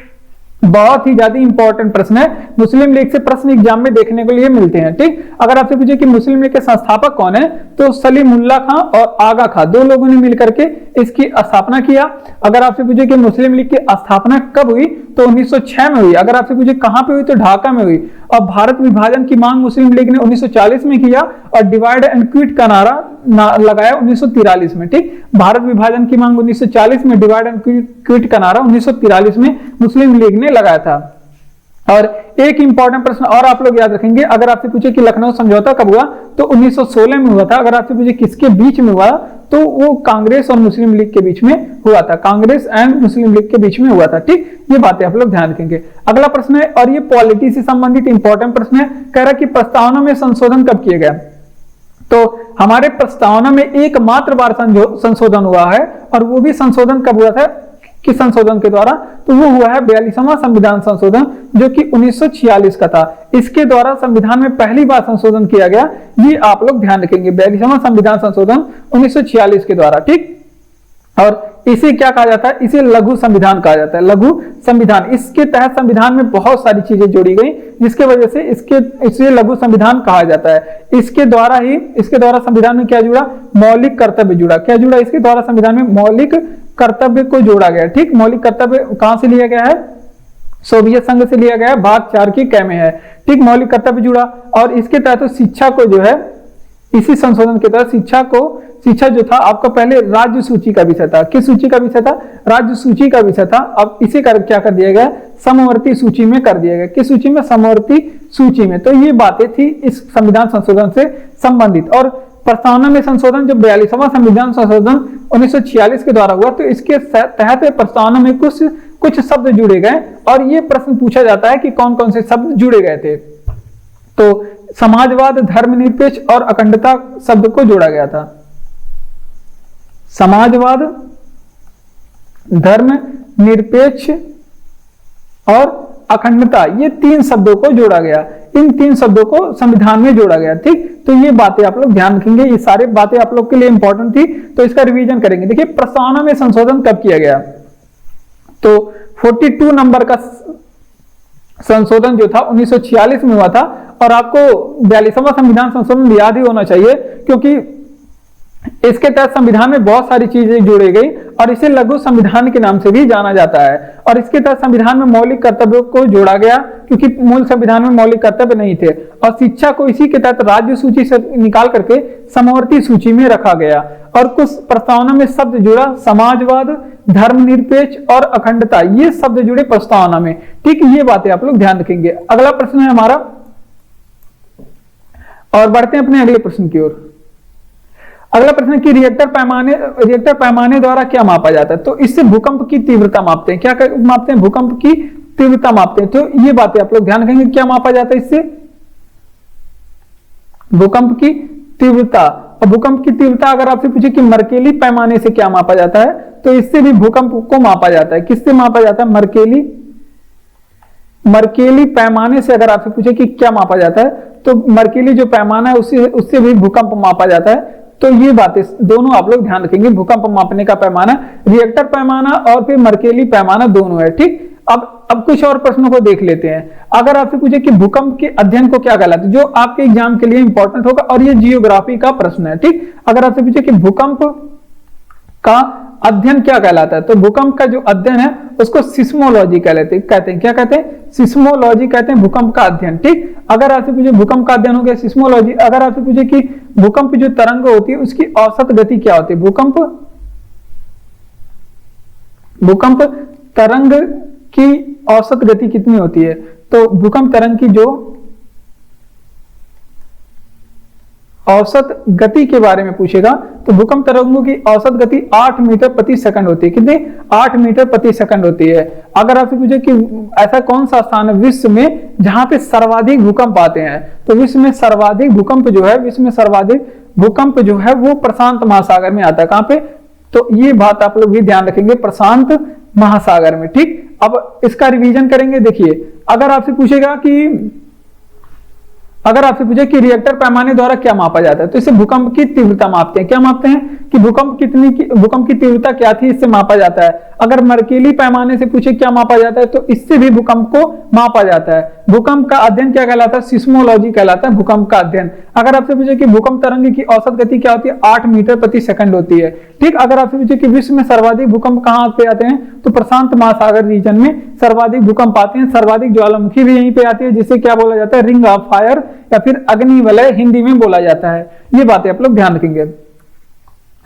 बहुत ही ज्यादा इंपॉर्टेंट प्रश्न है, मुस्लिम लीग से प्रश्न एग्जाम में देखने के लिए मिलते हैं, ठीक। अगर आपसे पूछे कि मुस्लिम लीग के संस्थापक कौन है, तो सलीमुल्लाह खां और आगा खां दो लोगों ने मिलकर के इसकी स्थापना किया। अगर आपसे पूछे कि मुस्लिम लीग की स्थापना कब हुई, तो 1906 में हुई। अगर आपसे पूछे कहां पे हुई, तो ढाका में हुई। और भारत विभाजन की मांग मुस्लिम लीग ने 1940 में किया और डिवाइड एंड क्विट का नारा लगाया 1943 में, ठीक। भारत विभाजन की मांग 1940 में, डिवाइड एंड क्विट का नारा 1943 में मुस्लिम लीग ने लगाया था। और एक इंपॉर्टेंट प्रश्न और आप लोग याद रखेंगे, अगर आपसे पूछे कि लखनऊ समझौता कब हुआ, तो 1916 में हुआ था। अगर आपसे पूछे किसके बीच में हुआ, तो वो कांग्रेस और मुस्लिम लीग के बीच में हुआ था। कांग्रेस एंड मुस्लिम लीग के बीच में हुआ था, ठीक। ये बातें आप लोग ध्यान रखेंगे। अगला प्रश्न है, और ये पॉलिटी से संबंधित इंपॉर्टेंट प्रश्न है, कह रहा कि प्रस्तावना में संशोधन कब किया गया। तो हमारे प्रस्तावना में एकमात्र बार संशोधन हुआ है, और वो भी संशोधन कब हुआ था, किस संशोधन के द्वारा, तो वो हुआ है 42वां संविधान संशोधन, जो कि 1946 का था। इसके द्वारा संविधान में पहली बार संशोधन किया गया, ये आप लोग ध्यान रखेंगे। 42वां संविधान संशोधन 1946 के द्वारा, ठीक। और इसे क्या कहा जाता है, इसे लघु संविधान कहा जाता है। लघु संविधान, इसके तहत संविधान में बहुत सारी चीजें जोड़ी गई, जिसके वजह से इसे लघु संविधान कहा जाता है। इसके द्वारा संविधान में क्या जुड़ा, मौलिक कर्तव्य जुड़ा। क्या जुड़ा इसके द्वारा संविधान में, मौलिक कर्तव्य को जोड़ा गया, ठीक। मौलिक कर्तव्य कहां से लिया गया है, सोवियत संघ से लिया गया है, भाग 4 की कै में है, ठीक। मौलिक कर्तव्य जुड़ा। और इसके तहत शिक्षा को जो है, इसी संशोधन के तहत शिक्षा जो था आपका पहले राज्य सूची का विषय था। किस सूची का विषय था, राज्य सूची का विषय था। अब इसे क्या कर दिया गया, समवर्ती सूची में कर दिया गया। किस सूची में, समवर्ती सूची में। तो ये बातें थी इस संविधान संशोधन से संबंधित। और प्रस्तावना में संशोधन, जो 42वां संविधान संशोधन 1946 के द्वारा हुआ, तो इसके तहत प्रस्तावना में कुछ शब्द जुड़े गए, और ये प्रश्न पूछा जाता है कि कौन कौन से शब्द जुड़े गए थे। तो समाजवाद, धर्मनिरपेक्ष और अखंडता शब्द को जोड़ा गया था। समाजवाद, धर्मनिरपेक्ष और अखंडता, ये 3 शब्दों को जोड़ा गया। इन 3 शब्दों को संविधान में जोड़ा गया, ठीक। तो ये बातें आप लोग ध्यान रखेंगे, ये सारी बातें आप लोग के लिए इंपॉर्टेंट थी, तो इसका रिवीजन करेंगे। देखिए प्रस्तावना में संशोधन कब किया गया, तो 42 नंबर का संशोधन जो था 1946 में हुआ था। और आपको 42वां संविधान संशोधन याद ही होना चाहिए, क्योंकि इसके तहत संविधान में बहुत सारी चीजें जोड़ी गई और इसे लघु संविधान के नाम से भी जाना जाता है। और इसके तहत संविधान में मौलिक कर्तव्यों को जोड़ा गया, क्योंकि मूल संविधान में मौलिक कर्तव्य नहीं थे। और शिक्षा को इसी के तहत राज्य सूची से निकाल करके समवर्ती सूची में रखा गया। और कुछ प्रस्तावना में शब्द जुड़ा, समाजवाद, धर्मनिरपेक्ष और अखंडता, ये शब्द जुड़े प्रस्तावना में। ठीक, ये बातें आप लोग ध्यान रखेंगे। अगला प्रश्न है हमारा, और बढ़ते हैं अपने अगले प्रश्न की ओर। अगला प्रश्न है कि रिएक्टर पैमाने द्वारा क्या मापा जाता है? तो इससे भूकंप की तीव्रता मापते हैं। क्या मापते हैं? भूकंप की तीव्रता मापते हैं। तो ये बातें आप लोग ध्यान रखेंगे, क्या मापा जाता है इससे? भूकंप की तीव्रता। और भूकंप की तीव्रता अगर आपसे पूछे कि मर्केली पैमाने से क्या मापा जाता है, तो इससे भी भूकंप को मापा जाता है। किससे मापा जाता है? मर्केली पैमाने से अगर आपसे पूछे कि क्या मापा जाता है, तो मर्केली जो पैमाना है उससे भी भूकंप मापा जाता है। तो ये बातें दोनों आप लोग ध्यान रखेंगे। भूकंप मापने का पैमाना रिएक्टर पैमाना और फिर मर्केली पैमाना दोनों है। ठीक, अब कुछ और प्रश्नों को देख लेते हैं। अगर आपसे पूछे कि भूकंप के अध्ययन को क्या कहलाता है, जो आपके एग्जाम के लिए इंपॉर्टेंट होगा, और ये जियोग्राफी का प्रश्न है। ठीक, अगर आपसे पूछे कि भूकंप का अध्ययन क्या कहलाता है, तो भूकंप का जो अध्ययन है उसको सिस्मोलॉजी कहते हैं। क्या कहते हैं? सिस्मोलॉजी कहते हैं भूकंप का अध्ययन। ठीक, अगर आपसे पूछे भूकंप का अध्ययन हो गया सिस्मोलॉजी। अगर आपसे पूछे कि भूकंप जो तरंग होती है उसकी औसत गति क्या होती है, भूकंप तरंग की औसत गति कितनी होती है, तो भूकंप तरंग की जो औसत गति के बारे में पूछेगा, तो भूकंप तरंगों की औसत गति 8 मीटर प्रति सेकंड होती है। कितनी? 8 मीटर प्रति सेकंड होती है। अगर आपसे पूछे कि ऐसा कौन सा स्थान है विश्व में जहां पे सर्वाधिक भूकंप आते हैं, तो विश्व में सर्वाधिक भूकंप जो है वो प्रशांत महासागर में आता है। कहां पे? तो ये बात आप लोग भी ध्यान रखेंगे, प्रशांत महासागर में। ठीक, अब इसका रिवीजन करेंगे। देखिए, अगर आपसे पूछे कि रिएक्टर पैमाने द्वारा क्या मापा जाता है, तो इससे भूकंप की तीव्रता मापते हैं। क्या मापते हैं? कि भूकंप की तीव्रता क्या थी, इससे मापा जाता है। अगर मर्केली पैमाने से पूछे क्या मापा जाता है, तो इससे भी भूकंप को मापा जाता है। भूकंप का अध्ययन क्या कहलाता है? सिस्मोलॉजी कहलाता है भूकंप का अध्ययन। अगर आपसे पूछे कि भूकंप तरंग की औसत गति क्या होती है, 8 मीटर प्रति सेकंड होती है। ठीक, अगर आपसे पूछे कि विश्व में सर्वाधिक भूकंप कहां पे आते हैं, तो प्रशांत महासागर रीजन में सर्वाधिक भूकंप आते हैं। सर्वाधिक ज्वालामुखी भी यहीं पे आती है, जिसे क्या बोला जाता है? रिंग ऑफ फायर या फिर अग्नि वलय हिंदी में बोला जाता है। ये बातें आप लोग ध्यान रखेंगे।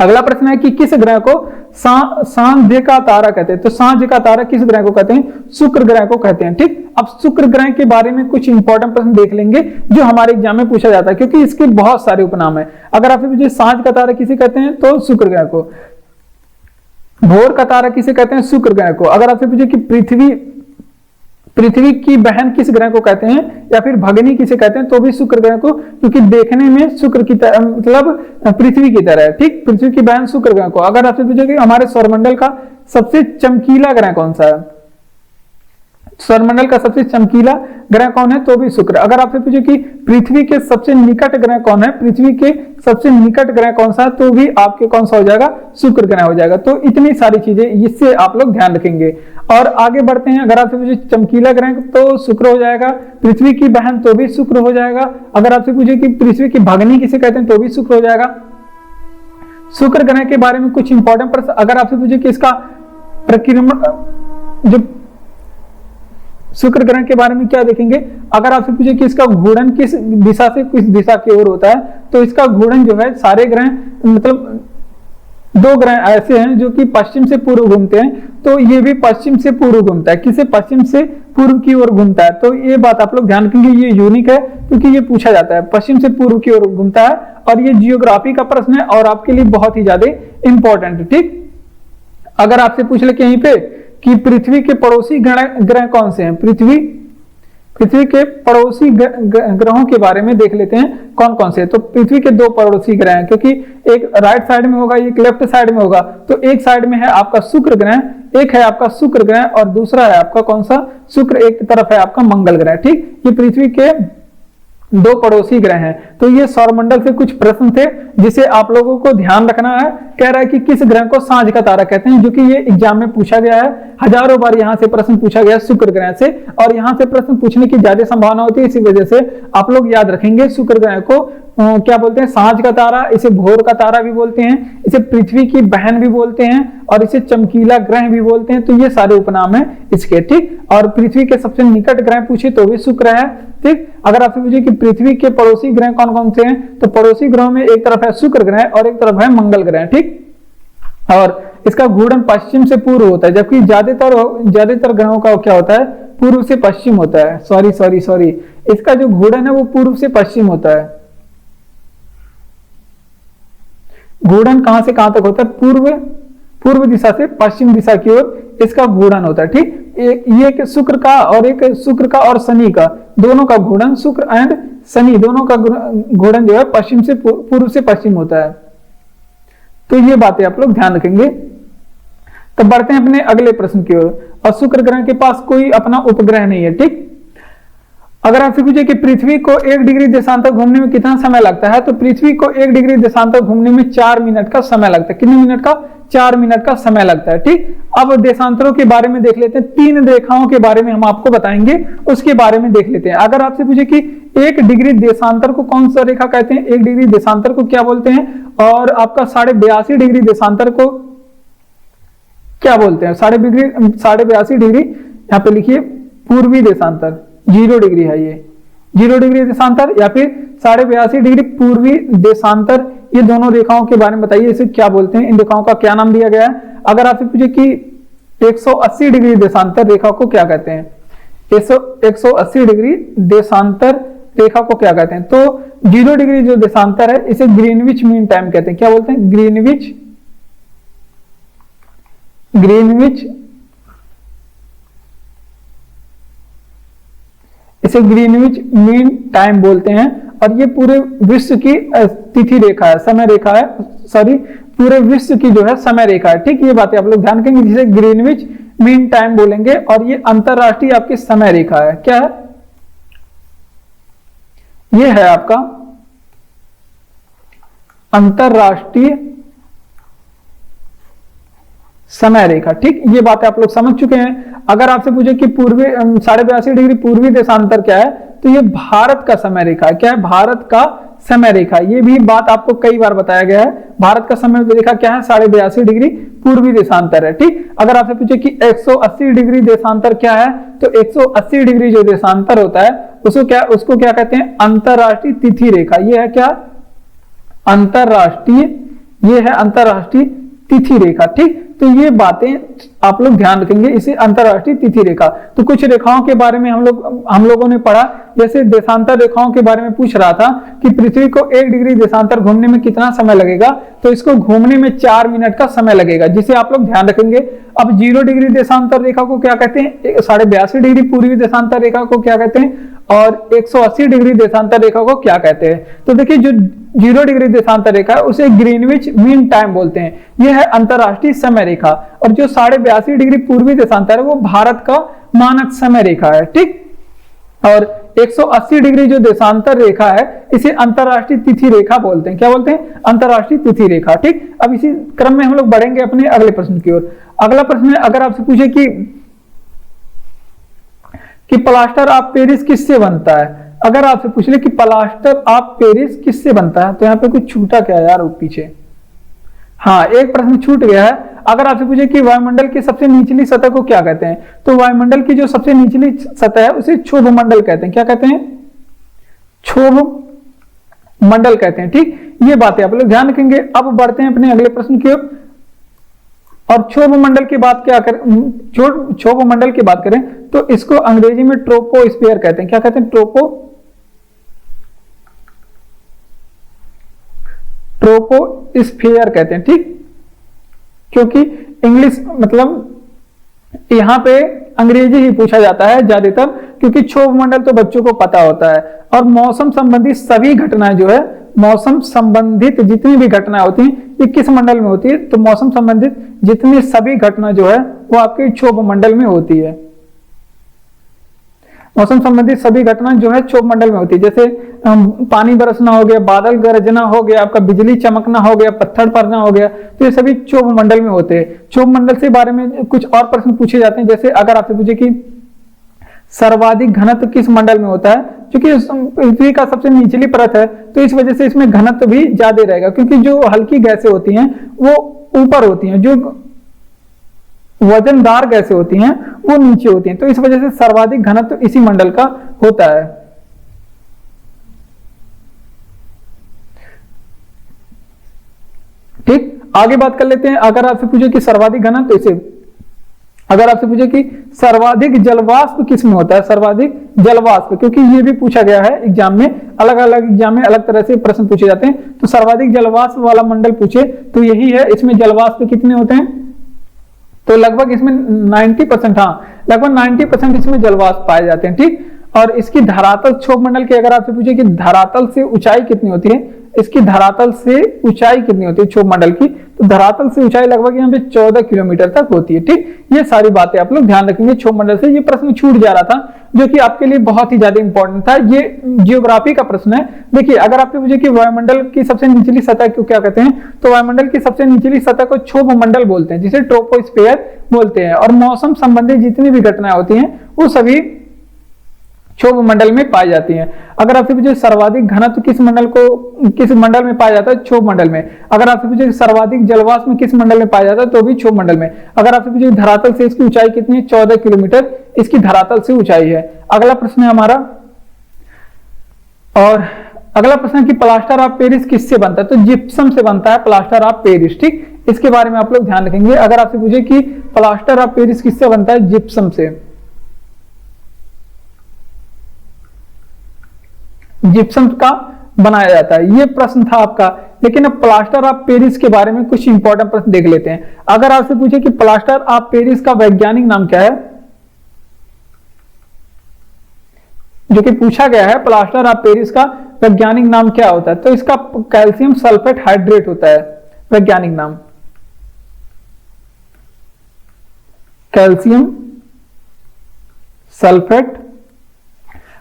अगला प्रश्न है कि किस ग्रह को सांध्य का तारा कहते हैं, तो सांध्य का तारा किस ग्रह को कहते हैं? शुक्र ग्रह को कहते हैं। ठीक, अब शुक्र ग्रह के बारे में कुछ इंपॉर्टेंट प्रश्न देख लेंगे जो हमारे एग्जाम में पूछा जाता है, क्योंकि इसके बहुत सारे उपनाम है। अगर आपसे पूछे सांझ का तारा किसे कहते हैं, तो शुक्र ग्रह को। भोर का तारा किसे कहते हैं? शुक्र ग्रह को। अगर आपसे पूछे कि पृथ्वी की बहन किस ग्रह को कहते हैं, या फिर भगनी किसे कहते हैं, तो भी शुक्र ग्रह को, क्योंकि देखने में शुक्र की तरह, मतलब पृथ्वी की तरह है। ठीक, पृथ्वी की बहन शुक्र ग्रह को। अगर आपसे पूछे कि हमारे सौरमंडल का सबसे चमकीला ग्रह कौन सा है, सौरमंडल का सबसे चमकीला ग्रह कौन है, तो भी शुक्र। अगर आपसे पूछे कि पृथ्वी के सबसे निकट ग्रह कौन है, पृथ्वी के सबसे निकट ग्रह कौन सा है, तो भी आपके कौन सा हो जाएगा? शुक्र ग्रह हो जाएगा। तो इतनी सारी चीजें इससे आप लोग ध्यान रखेंगे। और आगे बढ़ते हैं। अगर आपसे पूछे चमकीला ग्रह तो शुक्र हो जाएगा, पृथ्वी की बहन तो भी शुक्र हो जाएगा। अगर आपसे पूछे कि पृथ्वी की भगनी किसे कहते हैं, तो भी शुक्र हो जाएगा। शुक्र ग्रह के बारे में कुछ इंपॉर्टेंट प्रश्न, अगर आपसे पूछे कि इसका प्रक्रमण, जो शुक्र ग्रह के बारे में क्या देखेंगे, अगर आपसे पूछे कि इसका घूर्णन किस दिशा से किस दिशा की ओर होता है, तो इसका घूर्णन जो है सारे ग्रह, मतलब 2 ग्रह ऐसे हैं जो कि पश्चिम से पूर्व घूमते हैं, तो ये भी पश्चिम से पूर्व घूमता है। किसे? पश्चिम से पूर्व की ओर घूमता है। तो ये बात आप लोग ध्यान रखेंगे, ये यूनिक है क्योंकि ये पूछा जाता है, पश्चिम से पूर्व की ओर घूमता है। और ये जियोग्राफी का प्रश्न है और आपके लिए बहुत ही ज्यादा इंपॉर्टेंट है। ठीक, अगर आपसे पूछ ले यहीं पे कि पृथ्वी के पड़ोसी ग्रह कौन से हैं, पृथ्वी के पड़ोसी ग्रहों के बारे में देख लेते हैं कौन कौन से। तो पृथ्वी के 2 पड़ोसी ग्रह हैं, क्योंकि एक राइट साइड में होगा, एक लेफ्ट साइड में होगा। तो एक साइड में है आपका शुक्र ग्रह, एक है आपका शुक्र ग्रह, और दूसरा है आपका कौन सा? शुक्र। एक तरफ है आपका मंगल ग्रह। ठीक, ये पृथ्वी के दो पड़ोसी ग्रह हैं। तो ये सौरमंडल से कुछ प्रश्न थे जिसे आप लोगों को ध्यान रखना है। कह रहा है कि किस ग्रह को सांझ का तारा कहते हैं, जो कि ये एग्जाम में पूछा गया है, हजारों बार यहाँ से प्रश्न पूछा गया शुक्र ग्रह से, और यहाँ से प्रश्न पूछने की ज्यादा संभावना होती है। इसी वजह से आप लोग याद रखेंगे शुक्र ग्रह को क्या बोलते हैं, सांझ का तारा, इसे भोर का तारा भी बोलते हैं, इसे पृथ्वी की बहन भी बोलते हैं, और इसे चमकीला ग्रह भी बोलते हैं। तो ये सारे उपनाम है इसके, ठीक। और पृथ्वी के सबसे निकट ग्रह पूछे तो भी शुक्र है, ठीक। अगर आपसे पूछे कि पृथ्वी के पड़ोसी ग्रह कौन कौन से हैं, तो पड़ोसी ग्रहों में एक तरफ है शुक्र ग्रह और एक तरफ है मंगल ग्रह, ठीक। और इसका घूर्णन पश्चिम से पूर्व होता है, जबकि ज्यादातर ग्रहों का क्या होता है, पूर्व से पश्चिम होता है। सॉरी, इसका जो घूर्णन है वो पूर्व से पश्चिम होता है। घूर्णन कहां से कहां तक होता है, पूर्व दिशा से पश्चिम दिशा की ओर इसका घूर्णन होता है, ठीक। ये एक शुक्र का और शनि का, दोनों का घूर्णन, शुक्र एंड शनि दोनों का घूर्णन जो है पश्चिम से पूर्व से पश्चिम होता है। तो ये बातें आप लोग ध्यान रखेंगे। तब बढ़ते हैं अपने अगले प्रश्न की ओर। और शुक्र ग्रह के पास कोई अपना उपग्रह नहीं है, ठीक। अगर आपसे पूछे कि पृथ्वी को 1 डिग्री देशांतर घूमने में कितना समय लगता है, तो पृथ्वी को 1 डिग्री देशांतर घूमने में 4 मिनट का समय लगता है। कितने मिनट का, 4 मिनट का समय लगता है, ठीक। अब देशांतरों के बारे में देख लेते हैं, 3 रेखाओं के बारे में हम आपको बताएंगे, उसके बारे में देख लेते हैं। अगर आपसे पूछे कि 1 डिग्री देशांतर को कौन सा रेखा कहते हैं, 1 डिग्री देशांतर को क्या बोलते हैं, और आपका 82.5 डिग्री देशांतर को क्या बोलते हैं, 82.5 डिग्री यहाँ पे लिखिए पूर्वी देशांतर, 0 डिग्री है ये, 0 डिग्री देशांतर या फिर 82.5 डिग्री पूर्वी देशांतर, ये दोनों रेखाओं के बारे में बताइए, इसे क्या बोलते हैं, इन रेखाओं का क्या नाम दिया गया है। अगर आपसे पूछे कि 180 डिग्री देशांतर रेखा को क्या कहते हैं, 180 डिग्री देशांतर रेखा को क्या कहते हैं, तो 0 डिग्री जो देशांतर है इसे ग्रीनविच मीन टाइम कहते हैं। क्या बोलते हैं, ग्रीनविच इसे ग्रीनविच मीन टाइम बोलते हैं। और ये पूरे विश्व की तिथि रेखा है, समय रेखा है, सॉरी पूरे विश्व की जो है समय रेखा है, ठीक। ये बातें आप लोग ध्यान रखेंगे, जिसे ग्रीनविच मीन टाइम बोलेंगे। और ये अंतरराष्ट्रीय आपकी समय रेखा है, क्या है, ये है आपका अंतरराष्ट्रीय समय रेखा, ठीक। ये बातें आप लोग समझ चुके हैं। अगर आपसे पूछे कि 82.5 डिग्री पूर्वी देशांतर क्या है, तो ये भारत का समय रेखा है। क्या है, भारत का समय रेखा। ये भी बात आपको कई बार बताया गया है। भारत का समय रेखा क्या है, 82.5 डिग्री पूर्वी देशांतर है, ठीक। अगर आपसे पूछे कि 180 डिग्री देशांतर क्या है, तो 180 डिग्री जो देशांतर होता है उसको क्या कहते हैं, अंतरराष्ट्रीय तिथि रेखा। ये है क्या, ये है अंतरराष्ट्रीय तिथि रेखा, ठीक। तो ये बातें आप लोग ध्यान रखेंगे, इसे अंतरराष्ट्रीय तिथि रेखा। तो कुछ रेखाओं के बारे में हम लोगों ने पढ़ा, जैसे देशांतर रेखाओं के बारे में पूछ रहा था कि पृथ्वी को 1 डिग्री देशांतर घूमने में कितना समय लगेगा, तो इसको घूमने में 4 मिनट का समय लगेगा, जिसे आप लोग ध्यान रखेंगे। अब 0 डिग्री देशांतर रेखा को क्या कहते हैं, 82.5 डिग्री पूर्वी देशांतर रेखा को क्या कहते हैं, और 180 डिग्री देशांतर रेखा को क्या कहते हैं। तो देखिए जो 0 डिग्री देशांतर रेखा है उसे ग्रीनविच मीन टाइम बोलते हैं, यह है अंतरराष्ट्रीय समय रेखा। और जो 82.5 डिग्री पूर्वी देशांतर है वो भारत का मानक समय रेखा है, ठीक। और 180 डिग्री जो देशांतर रेखा है इसे अंतरराष्ट्रीय तिथि रेखा बोलते हैं। क्या बोलते हैं, अंतरराष्ट्रीय तिथि रेखा, ठीक। अब इसी क्रम में हम लोग बढ़ेंगे अपने अगले प्रश्न की ओर। अगला प्रश्न है, अगर आपसे पूछे कि प्लास्टर ऑफ पेरिस किससे बनता है, अगर आपसे पूछ ले कि प्लास्टर ऑफ पेरिस किससे बनता है, तो यहाँ पे कुछ छूटा क्या यार पीछे, हाँ एक प्रश्न छूट गया है। अगर आपसे पूछे कि वायुमंडल की सबसे निचली सतह को क्या कहते हैं, तो वायुमंडल की जो सबसे निचली सतह है उसे क्षोभ मंडल कहते हैं। क्या कहते हैं, क्षोभ मंडल कहते हैं, ठीक। ये बातें आप लोग ध्यान रखेंगे। अब बढ़ते हैं अपने अगले प्रश्न की ओर। और क्षोभ मंडल की बात क्या करें, क्षोभ मंडल की बात करें तो इसको अंग्रेजी में ट्रोपोस्फीयर कहते हैं। क्या कहते हैं, ट्रोपोस्फीयर कहते हैं, ठीक। क्योंकि इंग्लिश मतलब यहां पे अंग्रेजी ही पूछा जाता है ज्यादातर, क्योंकि क्षोभ मंडल तो बच्चों को पता होता है। और मौसम संबंधित सभी घटनाएं जो है, मौसम संबंधित जितनी भी घटनाएं होती हैं ये किस मंडल में होती है, तो मौसम संबंधित जितनी सभी घटना जो है वो आपके क्षोभ मंडल में होती है। मौसम संबंधित सभी घटना जो है क्षोभ मंडल में होती है, जैसे पानी बरसना हो गया, बादल गरजना हो गया, आपका बिजली चमकना हो गया, पत्थर पड़ना हो गया, तो ये सभी क्षोभ मंडल में होते हैं। क्षोभ मंडल से बारे में कुछ और प्रश्न पूछे जाते हैं, जैसे अगर आपसे पूछे कि सर्वाधिक घनत्व किस मंडल में होता है, क्योंकि पृथ्वी का सबसे निचली परत है तो इस वजह से इसमें घनत्व भी ज्यादा रहेगा, क्योंकि जो हल्की गैसें होती हैं वो ऊपर होती हैं, जो वजनदार गैसें होती हैं वो नीचे होती हैं, तो इस वजह से सर्वाधिक घनत्व इसी मंडल का होता है। ठीक, आगे बात कर लेते हैं। अगर आपसे पूछे कि सर्वाधिक घनत्व इसे, अगर आपसे पूछे कि सर्वाधिक जलवाष्प किस में होता है, सर्वाधिक जलवाष्प, क्योंकि ये भी पूछा गया है एग्जाम में, अलग अलग एग्जाम में अलग तरह से प्रश्न पूछे जाते हैं, तो सर्वाधिक जलवाष्प वाला मंडल पूछे तो यही है। इसमें जलवाष्प कितने होते हैं, तो लगभग इसमें 90%, हाँ लगभग 90% इसमें जलवाष्प पाए जाते हैं। ठीक, और इसकी धरातल क्षोभ मंडल की अगर आपसे पूछे कि धरातल से ऊंचाई कितनी होती है, इसकी धरातल से ऊंचाई कितनी होती है क्षोभ मंडल की, तो धरातल से ऊंचाई लगभग यहाँ पे 14 किलोमीटर तक होती है। ठीक, ये सारी बातें आप लोग ध्यान रखेंगे क्षोभ मंडल से। ये प्रश्न छूट जा रहा था जो कि आपके लिए बहुत ही ज्यादा इंपॉर्टेंट था, ये जियोग्राफी का प्रश्न है। देखिए, अगर आपसे पूछे कि वायुमंडल की सबसे निचली सतह को क्या कहते हैं, तो वायुमंडल की सबसे निचली सतह को क्षोभ मंडल बोलते हैं, जिसे ट्रोपोस्फीयर बोलते हैं। और मौसम संबंधी जितनी भी घटनाएं होती हैं वो सभी क्षोभ मंडल में पाई जाती हैं। अगर आपसे पूछे सर्वाधिक घनत्व किस मंडल में पाया जाता है, क्षोभ मंडल में। अगर आपसे पूछे सर्वाधिक जलवाष्प में किस मंडल में पाया जाता है, तो भी क्षोभ मंडल में। अगर आपसे पूछे धरातल से इसकी ऊंचाई कितनी है, 14 किलोमीटर इसकी धरातल से ऊंचाई है। अगला प्रश्न है हमारा, और अगला प्रश्न है कि प्लास्टर ऑफ पेरिस किससे बनता है, तो जिप्सम से बनता है प्लास्टर ऑफ पेरिस। ठीक, इसके बारे में आप लोग ध्यान रखेंगे। अगर आपसे पूछे कि प्लास्टर ऑफ पेरिस किससे बनता है, जिप्सम से, जिप्सम का बनाया जाता है। ये प्रश्न था आपका, लेकिन अब प्लास्टर ऑफ पेरिस के बारे में कुछ इंपॉर्टेंट प्रश्न देख लेते हैं। अगर आपसे पूछे कि प्लास्टर ऑफ पेरिस का वैज्ञानिक नाम क्या है, जो कि पूछा गया है, प्लास्टर ऑफ पेरिस का वैज्ञानिक नाम क्या होता है, तो इसका कैल्शियम सल्फेट हाइड्रेट होता है वैज्ञानिक नाम, कैल्शियम सल्फेट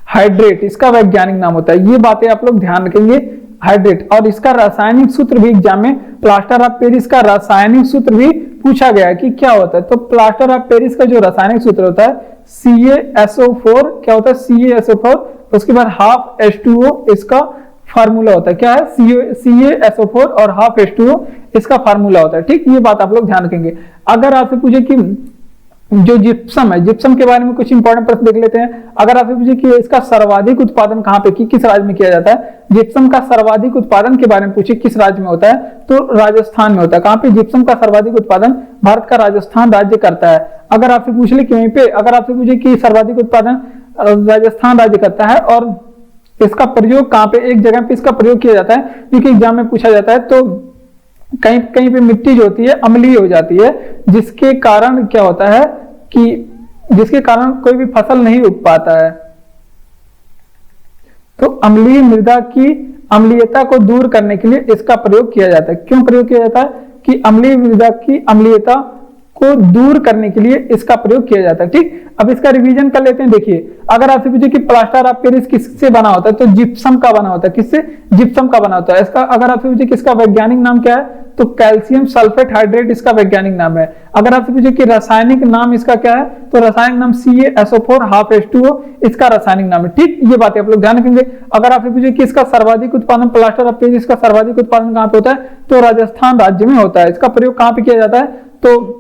हाइड्रेट इसका वैज्ञानिक नाम होता है। ये बातें आप लोग ध्यान रखेंगे, हाइड्रेट। और इसका रासायनिक सूत्र भी एग्जाम में, प्लास्टर ऑफ पेरिस का रासायनिक सूत्र भी पूछा गया है कि क्या होता है, तो प्लास्टर ऑफ पेरिस का जो रासायनिक सूत्र होता है CaSO4, क्या होता है CaSO4, उसके बाद हाफ H2O इसका फार्मूला होता है, क्या है CaSO4 और हाफ H2O इसका फार्मूला होता है। ठीक, ये बात आप लोग ध्यान रखेंगे। अगर आपसे पूछे कि जो जिप्सम है, जिप्सम के बारे में कुछ इंपॉर्टेंट प्रश्न देख लेते हैं। अगर आपसे पूछे कि इसका सर्वाधिक उत्पादन कहां पे, किस राज्य में किया जाता है, जिप्सम का सर्वाधिक उत्पादन के बारे में पूछे किस राज्य में होता है, तो राजस्थान में होता है। कहां पे जिप्सम का सर्वाधिक उत्पादन, भारत का राजस्थान राज्य करता है। अगर आपसे पूछ ले कि वहीं पे, अगर आपसे पूछे कि सर्वाधिक उत्पादन राजस्थान राज्य करता है और इसका प्रयोग कहां पे, एक जगह पे इसका प्रयोग किया जाता है, क्योंकि एग्जाम में पूछा जाता है, तो कहीं कहीं पे मिट्टी जो होती है अम्लीय हो जाती है, जिसके कारण क्या होता है कि जिसके कारण कोई भी फसल नहीं उग पाता है। तो अम्लीय मृदा की अम्लीयता को दूर करने के लिए इसका प्रयोग किया जाता है। क्यों प्रयोग किया जाता है, कि अम्लीय मृदा की अम्लीयता को दूर करने के लिए इसका प्रयोग किया जाता है। ठीक, अब इसका रिवीजन कर लेते हैं। देखिए, अगर आपसे पूछे कि प्लास्टर ऑफ पेरिस किससे बना होता है, तो जिप्सम का बना होता है। किससे, जिप्सम का बना होता है। इसका अगर आपसे पूछे कि इसका वैज्ञानिक नाम क्या है, तो कैल्शियम सल्फेट हाइड्रेट इसका वैज्ञानिक नाम है। अगर आपसे पूछे कि रासायनिक नाम इसका क्या है, तो रासायनिक नाम CaSO4 हाफ H2O इसका रासायनिक नाम है। ठीक, ये बातें आप लोग ध्यान रखेंगे। अगर आपसे पूछे कि इसका सर्वाधिक उत्पादन, प्लास्टर ऑफ पेरिस का सर्वाधिक उत्पादन कहां पे होता है, तो राजस्थान राज्य में होता है। इसका प्रयोग कहां पे किया जाता है, तो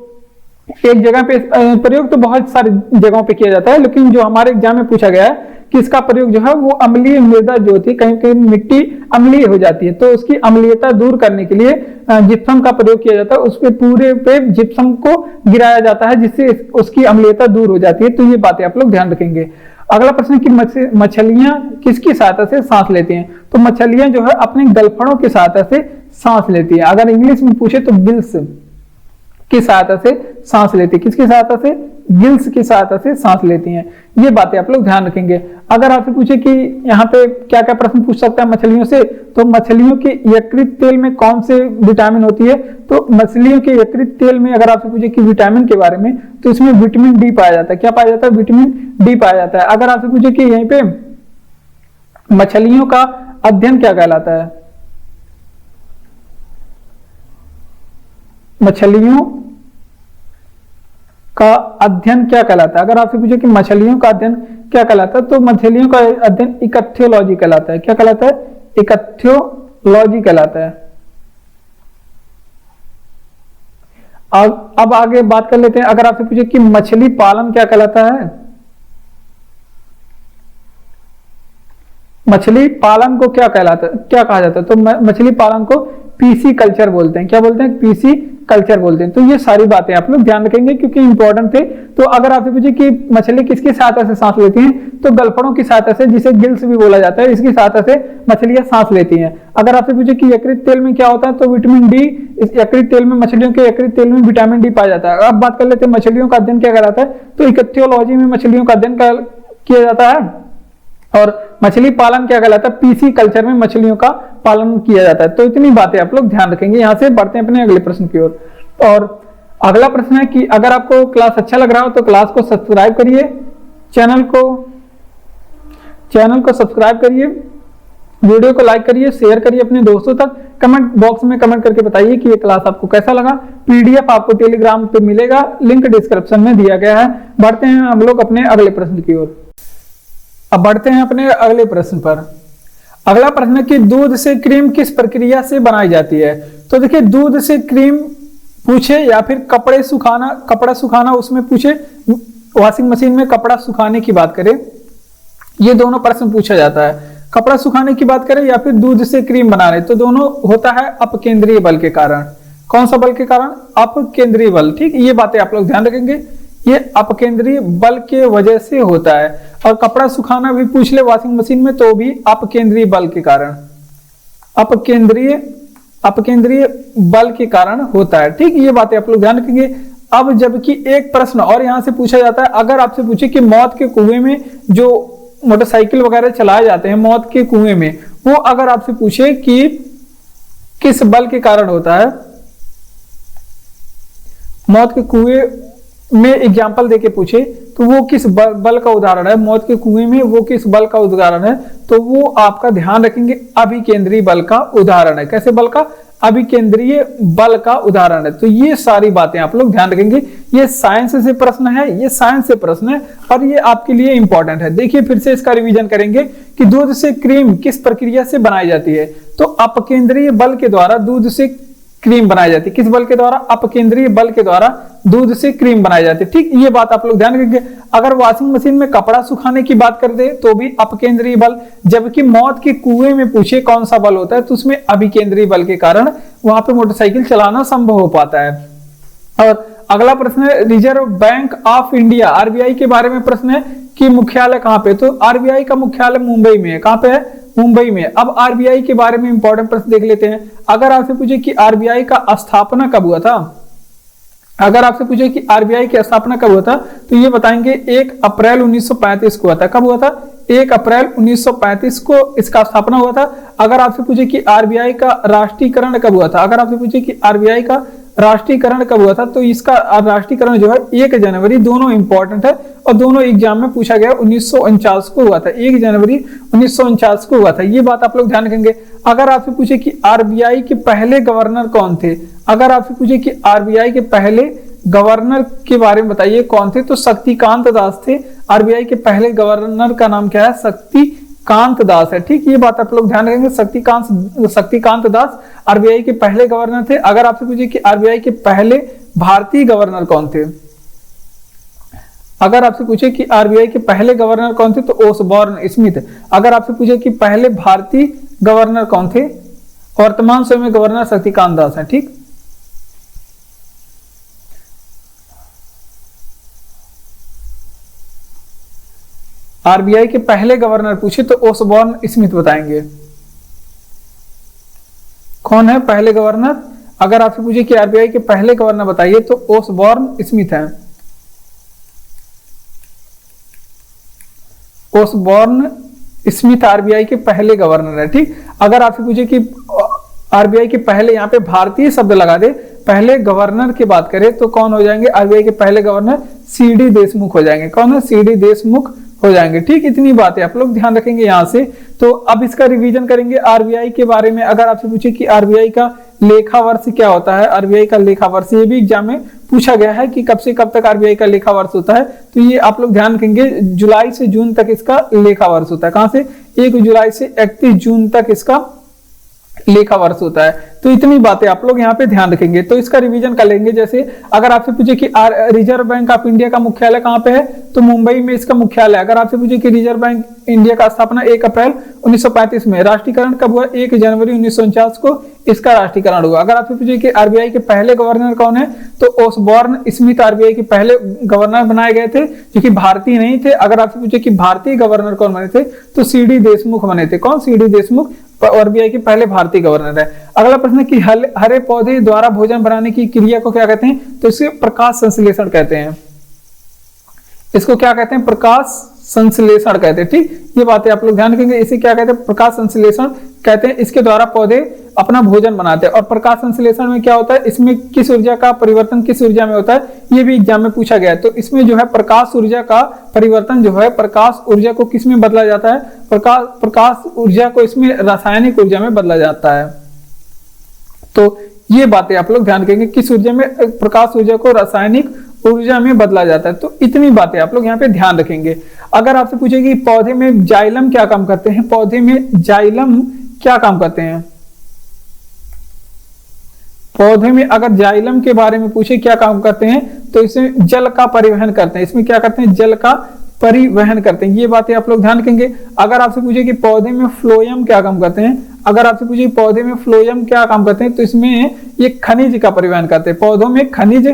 एक जगह पे प्रयोग तो बहुत सारी जगहों पे किया जाता है, लेकिन जो हमारे एग्जाम में पूछा गया है कि इसका प्रयोग जो है वो अम्लीय मृदा जो होती है, कहीं कहीं मिट्टी अम्लीय हो जाती है, तो उसकी अम्लीयता दूर करने के लिए जिप्सम का प्रयोग किया जाता है। उस पे पूरे पे जिप्सम को गिराया जाता है, जिससे उसकी अम्लीयता दूर हो जाती है। तो ये बातें आप लोग ध्यान रखेंगे। अगला प्रश्न कि मछलियां किसकी सहायता से सांस लेती हैं, तो मछलियां जो है अपने गलफड़ों की सहायता से सांस लेती है। अगर इंग्लिश में पूछे तो गिल्स, की सहायता से सांस लेती है। किसकी सहायता से? गिल्स की सहायता से सांस लेती हैं। ये बातें आप लोग ध्यान रखेंगे। अगर आपसे पूछे कि यहाँ पे क्या क्या प्रश्न पूछ सकता है मछलियों से, तो मछलियों के यकृत तेल में कौन से विटामिन होती है? तो मछलियों के यकृत तेल में अगर आपसे पूछे कि विटामिन के बारे में, तो इसमें विटामिन डी पाया जाता है। क्या पाया जाता है? विटामिन डी पाया जाता है। अगर आपसे पूछे कि यहीं पे मछलियों का अध्ययन क्या कहलाता है? मछलियों का अध्ययन क्या कहलाता है? अगर आपसे पूछे कि मछलियों का अध्ययन क्या कहलाता है, तो मछलियों का अध्ययन इकथ्योलॉजी कहलाता है। क्या कहलाता है? इकथ्योलॉजी कहलाता है। अब आगे बात कर लेते हैं। अगर आपसे पूछे कि मछली पालन क्या कहलाता है? मछली पालन को क्या कहलाता है, क्या कहा जाता है? तो मछली पालन को पीसी कल्चर बोलते हैं। क्या बोलते हैं? पीसी कल्चर बोलते हैं। तो ये सारी बातें आप लोग ध्यान रखेंगे क्योंकि इंपॉर्टेंट थे। तो अगर आपसे पूछे कि मछली किसकी सहायता से सांस लेती हैं, तो गलफड़ों की सहायता से, जिसे गिल्स भी बोला जाता है, इसकी सहायता से मछलियां सांस लेती हैं। अगर आपसे पूछे कि यकृत तेल में क्या होता है, तो विटामिन डी, इस यकृत तेल में, मछलियों के यकृत तेल में विटामिन डी पाया जाता है। अब बात कर लेते हैं मछलियों का अध्ययन क्या कहलाता है, तो इकथ्योलॉजी में मछलियों का अध्ययन किया जाता है। और मछली पालन क्या कहलाता है? पीसी कल्चर में मछलियों का पालन किया जाता है। तो इतनी बातें आप लोग ध्यान रखेंगे। यहां से बढ़ते हैं अपने अगले प्रश्न की ओर। और अगला प्रश्न है कि अगर आपको क्लास अच्छा लग रहा हो तो क्लास को सब्सक्राइब करिए, चैनल को सब्सक्राइब करिए, वीडियो को लाइक करिए, शेयर करिए अपने दोस्तों तक। कमेंट बॉक्स में कमेंट करके बताइए कि ये क्लास आपको कैसा लगा। पीडीएफ आपको टेलीग्राम पे मिलेगा, लिंक डिस्क्रिप्शन में दिया गया है। बढ़ते हैं हम लोग अपने अगले प्रश्न की ओर। अब बढ़ते हैं अपने अगले प्रश्न पर। अगला प्रश्न है कि दूध से क्रीम किस प्रक्रिया से बनाई जाती है? तो देखिए, दूध से क्रीम पूछे या फिर कपड़ा सुखाना उसमें पूछे, वॉशिंग मशीन में कपड़ा सुखाने की बात करें, ये दोनों प्रश्न पूछा जाता है। कपड़ा सुखाने की बात करें या फिर दूध से क्रीम बना रहे, तो दोनों होता है अपकेंद्रीय बल के कारण। कौन सा बल के कारण? अपकेंद्रीय बल। ठीक, ये बातें आप लोग ध्यान रखेंगे। ये अपकेंद्रीय बल के वजह से होता है। और कपड़ा सुखाना भी पूछ ले वॉशिंग मशीन में, तो भी अपकेंद्रीय बल के कारण, अपकेंद्रीय बल के कारण होता है। ठीक, ये बातें आप लोग ध्यान रखेंगे। अब जबकि एक प्रश्न और यहां से पूछा जाता है, अगर आपसे पूछे कि मौत के कुएं में जो मोटरसाइकिल वगैरह चलाए जाते हैं, मौत के कुएं में, वो अगर आपसे पूछे कि किस बल के कारण होता है, मौत के कुएं में एग्जाम्पल देके पूछे तो वो किस बल का उदाहरण है, मौत के कुएं में वो किस बल का उदाहरण है, तो वो आपका ध्यान रखेंगे अभिकेंद्रीय बल का उदाहरण है। कैसे बल का? अभिकेंद्रीय बल का उदाहरण है। तो ये सारी बातें आप लोग ध्यान रखेंगे। ये साइंस से प्रश्न है, ये साइंस से प्रश्न है और ये आपके लिए इंपॉर्टेंट है। देखिए, फिर से इसका रिवीजन करेंगे कि दूध से क्रीम किस प्रक्रिया से बनाई जाती है। तो अपकेंद्रीय बल के द्वारा दूध से क्रीम बनाई जाती है। किस बल के द्वारा? अपकेंद्रीय बल के द्वारा दूध से क्रीम बनाई जाती है। ठीक, ये बात आप लोग ध्यान रखेंगे। अगर वॉशिंग मशीन में कपड़ा सुखाने की बात कर दे तो भी अपकेंद्रीय बल, जबकि मौत के कुएं में पूछे कौन सा बल होता है, तो उसमें अभिकेंद्रीय बल के कारण वहां पे मोटरसाइकिल चलाना संभव हो पाता है। और अगला प्रश्न है reserve bank of India, RBI के बारे में प्रश्न है कि मुख्यालय कहां पे? तो आरबीआई का मुख्यालय मुंबई में है। कहां पे है? मुंबई में। अब आरबीआई के बारे में इंपॉर्टेंट प्रश्न देख लेते हैं। अगर आपसे पूछे कि आरबीआई का स्थापना कब हुआ था, अगर आपसे पूछे कि आरबीआई की स्थापना कब हुआ था, तो ये बताएंगे 1 अप्रैल 1935 को हुआ था। कब हुआ था? 1 अप्रैल 1935 को इसका स्थापना हुआ था। अगर आपसे पूछे कि आरबीआई का राष्ट्रीयकरण कब हुआ था, अगर आपसे पूछे कि आरबीआई का राष्ट्रीयकरण कब हुआ था, तो इसका राष्ट्रीयकरण जो है 1 जनवरी, दोनों इंपॉर्टेंट है और दोनों एग्जाम में पूछा गया 1949 को हुआ था। 1 जनवरी 1949 को हुआ था। ये बात आप लोग ध्यान रखेंगे। अगर आपसे पूछे कि आरबीआई के पहले गवर्नर कौन थे, अगर आपसे पूछे कि आरबीआई के पहले गवर्नर के बारे में बताइए कौन थे, तो शक्तिकांत दास थे। आरबीआई के पहले गवर्नर का नाम क्या है? शक्तिकांत दास है। ठीक, ये बात आप लोग ध्यान रखेंगे। शक्तिकांत दास आरबीआई के पहले गवर्नर थे। अगर आपसे पूछे कि आरबीआई के पहले भारतीय गवर्नर कौन थे, अगर आपसे पूछे कि आरबीआई के पहले गवर्नर कौन थे, तो ओसबॉर्न स्मिथ। अगर आपसे पूछे कि पहले भारतीय गवर्नर कौन थे, वर्तमान समय में गवर्नर शक्तिकांत दास है। ठीक, आरबीआई के पहले गवर्नर पूछे तो ओसबॉर्न स्मिथ बताएंगे। कौन है पहले गवर्नर? अगर आपसे पूछे कि आरबीआई के पहले गवर्नर बताइए तो ओसबॉर्न स्मिथ है। ओसबॉर्न स्मिथ आरबीआई के पहले गवर्नर है। ठीक, अगर आपसे पूछे कि आरबीआई के पहले, यहाँ पे भारतीय शब्द लगा दे, पहले गवर्नर की बात करें तो कौन हो जाएंगे? आरबीआई के पहले गवर्नर सीडी देशमुख हो जाएंगे। कौन है? सीडी देशमुख हो जाएंगे। ठीक, इतनी बातें आप लोग ध्यान रखेंगे यहाँ से। तो अब इसका रिवीजन करेंगे आरबीआई के बारे में। अगर आपसे पूछे कि आरबीआई का लेखा वर्ष क्या होता है, आरबीआई का लेखा वर्ष, ये भी एग्जाम में पूछा गया है कि कब से कब तक आरबीआई का लेखा वर्ष होता है। तो ये आप लोग ध्यान रखेंगे, जुलाई से जून तक इसका लेखा वर्ष होता है। कहां से? 1 जुलाई से 31 जून तक इसका लेखा वर्ष होता है। तो इतनी बातें आप लोग यहाँ पे ध्यान रखेंगे। तो इसका रिवीजन कर लेंगे। जैसे अगर आपसे पूछे कि रिजर्व बैंक ऑफ इंडिया का मुख्यालय कहाँ पे है, तो मुंबई में इसका मुख्यालय है। अगर आपसे पूछे कि रिजर्व बैंक इंडिया का स्थापना 1 अप्रैल 1935 में, राष्ट्रीयकरण कब हुआ? 1 जनवरी 1949 को इसका राष्ट्रीयकरण हुआ। अगर आपसे पूछे कि आरबीआई के पहले गवर्नर कौन है, तो ओसबॉर्न स्मिथ आरबीआई के पहले गवर्नर बनाए गए थे, जो कि भारतीय नहीं थे। अगर आपसे पूछे कि भारतीय गवर्नर कौन बने थे, तो सीडी देशमुख बने थे। कौन? सीडी देशमुख आरबीआई के पहले भारतीय गवर्नर है। अगला प्रश्न है कि हरे पौधे द्वारा भोजन बनाने की क्रिया को क्या कहते हैं, तो इसे प्रकाश संश्लेषण कहते हैं। इसको क्या कहते हैं? प्रकाश संश्लेषण कहते हैं। ठीक, ये बातें आप लोग ध्यान रखेंगे। इसे क्या कहते हैं? प्रकाश संश्लेषण कहते हैं। इसके द्वारा पौधे अपना भोजन बनाते हैं। और प्रकाश संश्लेषण में क्या होता है, इसमें किस ऊर्जा का परिवर्तन किस ऊर्जा में होता है, ये भी एग्जाम में पूछा गया है। तो इसमें जो है प्रकाश ऊर्जा का परिवर्तन जो है, प्रकाश ऊर्जा को किस में बदला जाता है? प्रकाश ऊर्जा को इसमें रासायनिक ऊर्जा में बदला जाता है। तो ये बातें आप लोग ध्यान रखेंगे, किस ऊर्जा में? प्रकाश ऊर्जा को रासायनिक ऊर्जा में बदला जाता है। तो इतनी बातें आप लोग यहाँ पे ध्यान रखेंगे। अगर आपसे पूछे कि पौधे में जाइलम क्या काम करते हैं, पौधे में जाइलम क्या काम करते हैं, पौधे में अगर जाइलम के बारे में पूछे क्या काम करते हैं, तो इसमें जल का परिवहन करते हैं। इसमें क्या करते हैं? जल का परिवहन करते हैं। ये बातें आप लोग ध्यान रखेंगे। अगर आपसे पूछे कि पौधे में फ्लोएम क्या काम करते हैं, अगर आपसे पूछे पौधे में फ्लोएम क्या काम करते हैं, तो इसमें ये खनिज का परिवहन करते हैं। पौधों में खनिज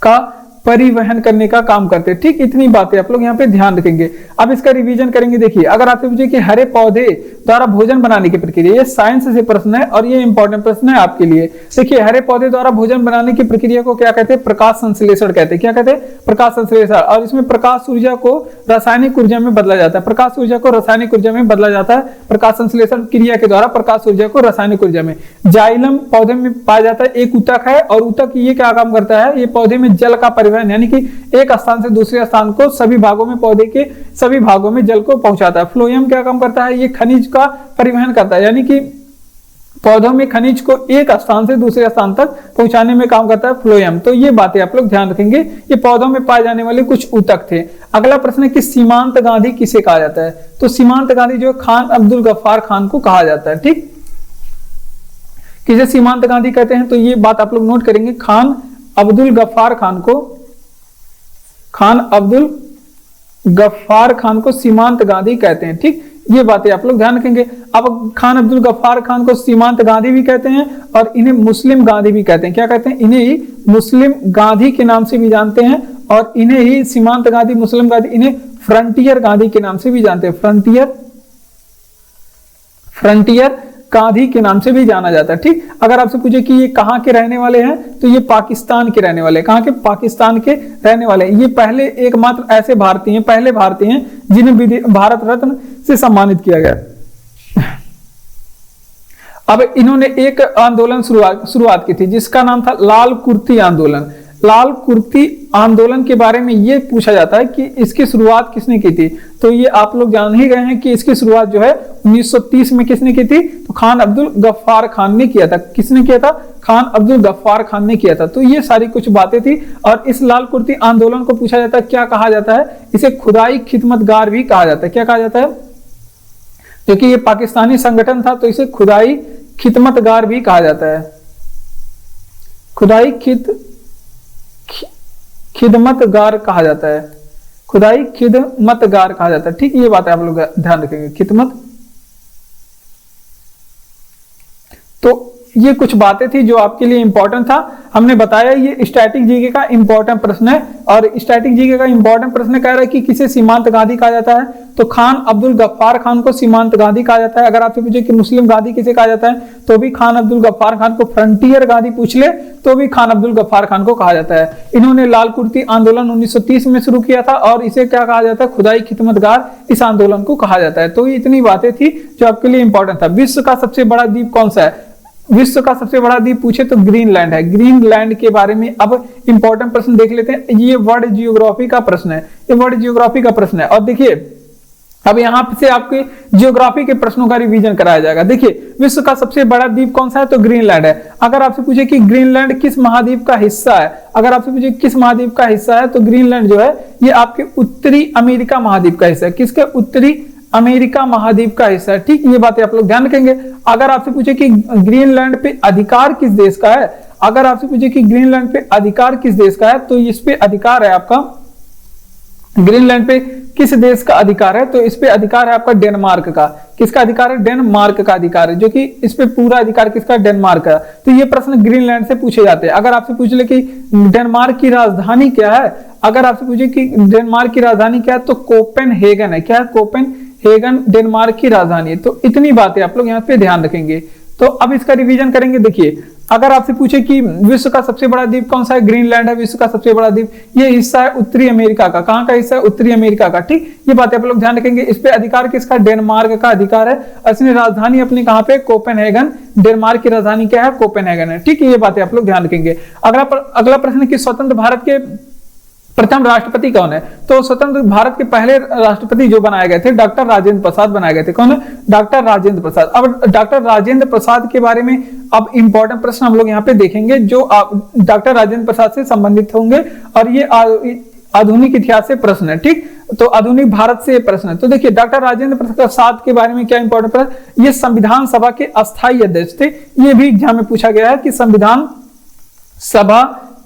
का परिवहन करने का काम करते हैं। ठीक, इतनी बातें आप लोग यहाँ पे ध्यान रखेंगे। अब इसका रिवीजन करेंगे। देखिए, अगर आपसे पूछे कि हरे पौधे द्वारा भोजन बनाने की प्रक्रिया, ये साइंस से प्रश्न है और ये इंपॉर्टेंट प्रश्न है आपके लिए। देखिए, हरे पौधे द्वारा भोजन बनाने की प्रक्रिया को क्या कहते हैं? प्रकाश संश्लेषण कहते हैं। क्या कहते हैं? प्रकाश संश्लेषण। और इसमें प्रकाश ऊर्जा को रासायनिक ऊर्जा में बदला जाता है। प्रकाश ऊर्जा को रासायनिक ऊर्जा में बदला जाता है प्रकाश संश्लेषण क्रिया के द्वारा, प्रकाश ऊर्जा को रासायनिक ऊर्जा में। जाइलम पौधे में पाया जाता है, एक ऊतक है, और ऊतक ये क्या काम करता है? ये पौधे में जल का परिवहन, यानी कि एक स्थान से दूसरे स्थान को सभी भागों में, पौधे के सभी भागों में जल को पहुंचाता है। फ्लोएम क्या काम करता है? ये खनिज का परिवहन करता है, यानी कि पौधों में खनिज को एक स्थान से दूसरे स्थान तक पहुंचाने में काम करता है फ्लोएम। तो ये बातें आप लोग ध्यान रखेंगे। ये पौधों में पाए जाने वाले कुछ ऊतक थे। अगला प्रश्न है कि सीमांत गांधी किसे कहा जाता है, तो सीमांत गांधी जो खान अब्दुल गफ्फार खान को कहा जाता है। ठीक, किसे सीमांत गांधी कहते हैं, तो ये बात आप लोग नोट करेंगे। खान अब्दुल गफ्फार खान को, खान अब्दुल गफ्फार खान को सीमांत गांधी कहते हैं। ठीक, ये बातें आप लोग ध्यान रखेंगे। अब खान अब्दुल गफ्फार खान को सीमांत गांधी भी कहते हैं और इन्हें मुस्लिम गांधी भी कहते हैं। क्या कहते हैं? इन्हें ही मुस्लिम गांधी के नाम से भी जानते हैं और इन्हें ही सीमांत गांधी, मुस्लिम गांधी, इन्हें फ्रंटियर गांधी के नाम से भी जानते हैं। फ्रंटियर गांधी के नाम से भी जाना जाता है। ठीक, अगर आपसे पूछे कि ये कहाँ के रहने वाले हैं, तो ये पाकिस्तान के रहने वाले हैं। कहाँ के? पाकिस्तान के रहने वाले हैं। ये पहले एकमात्र ऐसे भारतीय हैं, पहले भारतीय हैं जिन्हें भारत रत्न से सम्मानित किया गया। अब इन्होंने एक आंदोलन शुरुआत की थी जिसका नाम था लाल कुर्ती आंदोलन। लाल कुर्ती आंदोलन के बारे में ये पूछा जाता है कि इसकी शुरुआत किसने की थी, तो ये आप लोग जान ही गए हैं कि इसकी शुरुआत जो है 1930 में किसने की थी, तो खान अब्दुल गफ्फार खान ने किया था। किसने किया था? खान अब्दुल गफ्फार खान ने किया था। तो ये सारी कुछ बातें थी। और इस लाल कुर्ती आंदोलन को पूछा जाता है, क्या कहा जाता है? इसे खुदाई खिदमतगार भी कहा जाता है। क्या कहा जाता है? क्योंकि ये पाकिस्तानी संगठन था तो इसे खुदाई खिदमतगार भी कहा जाता है। खुदाई खिदमतगार कहा जाता है। खुदाई खिदमतगार कहा जाता है। ठीक, ये बात आप लोग ध्यान रखेंगे। खिदमत, तो ये कुछ बातें थी जो आपके लिए इंपॉर्टेंट था। हमने बताया ये स्टैटिक जीके का इंपॉर्टेंट प्रश्न है और स्टैटिक जीके का इंपॉर्टेंट प्रश्न कह रहा है कि किसे सीमांत गांधी कहा जाता है, तो खान अब्दुल गफ्फार खान को सीमांत गांधी कहा जाता है। अगर आपसे पूछे कि मुस्लिम गांधी किसे कहा जाता है तो भी खान अब्दुल गफ्फार खान को, फ्रंटियर गांधी पूछ ले तो भी खान अब्दुल गफ्फार खान को कहा जाता है। इन्होंने लाल कुर्ती आंदोलन 1930 में शुरू किया था और इसे क्या कहा जाता है, खुदाई खिदमतगार इस आंदोलन को कहा जाता है। तो ये इतनी बातें थी जो आपके लिए इंपॉर्टेंट था। विश्व का सबसे बड़ा द्वीप कौन सा है? विश्व का सबसे बड़ा द्वीप पूछे तो ग्रीनलैंड है। ग्रीनलैंड के बारे में अब इंपॉर्टेंट प्रश्न देख लेते हैं। ये वर्ल्ड जियोग्राफी का प्रश्न है, ये वर्ल्ड जियोग्राफी का प्रश्न है। और देखिए अब यहां से आपके जियोग्राफी के प्रश्नों का रिवीजन कराया जाएगा। देखिए विश्व का सबसे बड़ा द्वीप कौन सा है तो ग्रीनलैंड है। अगर आपसे पूछे कि ग्रीनलैंड किस महाद्वीप का हिस्सा है, अगर आपसे पूछे किस महाद्वीप का हिस्सा है तो ग्रीनलैंड जो है ये आपके उत्तरी अमेरिका महाद्वीप का हिस्सा है। किसके? उत्तरी अमेरिका महाद्वीप का हिस्सा है। ठीक, ये बातें आप लोग ध्यान रखेंगे। अगर आपसे पूछे कि ग्रीनलैंड पे अधिकार किस देश का है, अगर आपसे पूछे कि ग्रीनलैंड पे अधिकार किस देश का है तो इस पे अधिकार है आपका, ग्रीनलैंड पे किस देश का अधिकार है तो इस पे अधिकार है आपका डेनमार्क का। किसका अधिकार है? डेनमार्क का अधिकार है, जो कि इस पे पूरा अधिकार किसका? डेनमार्क का। तो ये प्रश्न ग्रीनलैंड से पूछे जाते हैं। अगर आपसे पूछ ले कि डेनमार्क की राजधानी क्या है, अगर आपसे पूछे कि डेनमार्क की राजधानी क्या है तो कोपेनहेगन है। क्या है? कोपेनहेगन डेनमार्क की राजधानी है। तो इतनी बातें आप लोग यहाँ पे ध्यान रखेंगे। तो अब इसका रिवीजन करेंगे। देखिए अगर आपसे पूछे कि विश्व का सबसे बड़ा द्वीप कौन सा है, ग्रीनलैंड है विश्व का सबसे बड़ा द्वीप। ये हिस्सा है उत्तरी अमेरिका का। कहां का हिस्सा है? उत्तरी अमेरिका का। ठीक, ये बातें आप लोग ध्यान रखेंगे। इस पे अधिकार किसका? डेनमार्क का अधिकार है। इसने राजधानी अपनी कहां पे? कोपेनहेगन। डेनमार्क की राजधानी क्या है? कोपेनहेगन है। ठीक है, ये बातें आप लोग ध्यान रखेंगे। अगला प्रश्न कि स्वतंत्र भारत के प्रथम राष्ट्रपति कौन है? तो स्वतंत्र भारत के पहले राष्ट्रपति जो बनाए गए थे डॉक्टर राजेंद्र प्रसाद बनाए गए थे। कौन है? डॉक्टर राजेंद्र प्रसाद। अब डॉक्टर राजेंद्र प्रसाद के बारे में अब इंपॉर्टेंट प्रश्न हम लोग यहाँ पे देखेंगे जो डॉक्टर राजेंद्र प्रसाद से संबंधित होंगे और ये आधुनिक इतिहास से प्रश्न है। ठीक, तो आधुनिक भारत से प्रश्न है। तो देखिए डॉक्टर राजेंद्र प्रसाद के बारे में क्या इंपॉर्टेंट प्रश्न, ये संविधान सभा के अस्थायी अध्यक्ष थे। ये भी एग्जाम में पूछा गया है कि संविधान सभा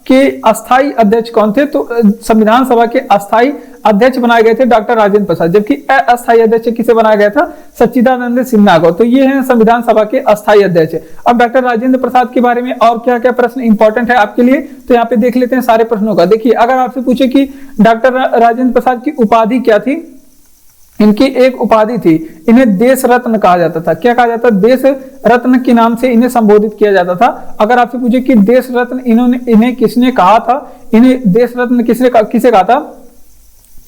के अस्थायी अध्यक्ष कौन थे, तो संविधान सभा के अस्थायी अध्यक्ष बनाए गए थे डॉक्टर राजेंद्र प्रसाद, जबकि अस्थायी अध्यक्ष किसे बनाया गया था? सच्चिदानंद सिन्हा को। तो ये हैं संविधान सभा के अस्थायी अध्यक्ष। अब डॉक्टर राजेंद्र प्रसाद के बारे में और क्या क्या प्रश्न इंपॉर्टेंट है आपके लिए, तो यहाँ पे देख लेते हैं सारे प्रश्नों का। देखिए अगर आपसे पूछे कि डॉक्टर राजेंद्र प्रसाद की उपाधि क्या थी, इनकी एक उपाधि थी, इन्हें देश रत्न कहा जाता था। क्या कहा जाता? देश रत्न के नाम से इन्हें संबोधित किया जाता था। अगर आपसे पूछे कि देश रत्न इन्हें किसने कहा था, इन्हें देश रत्न किसे कहा था,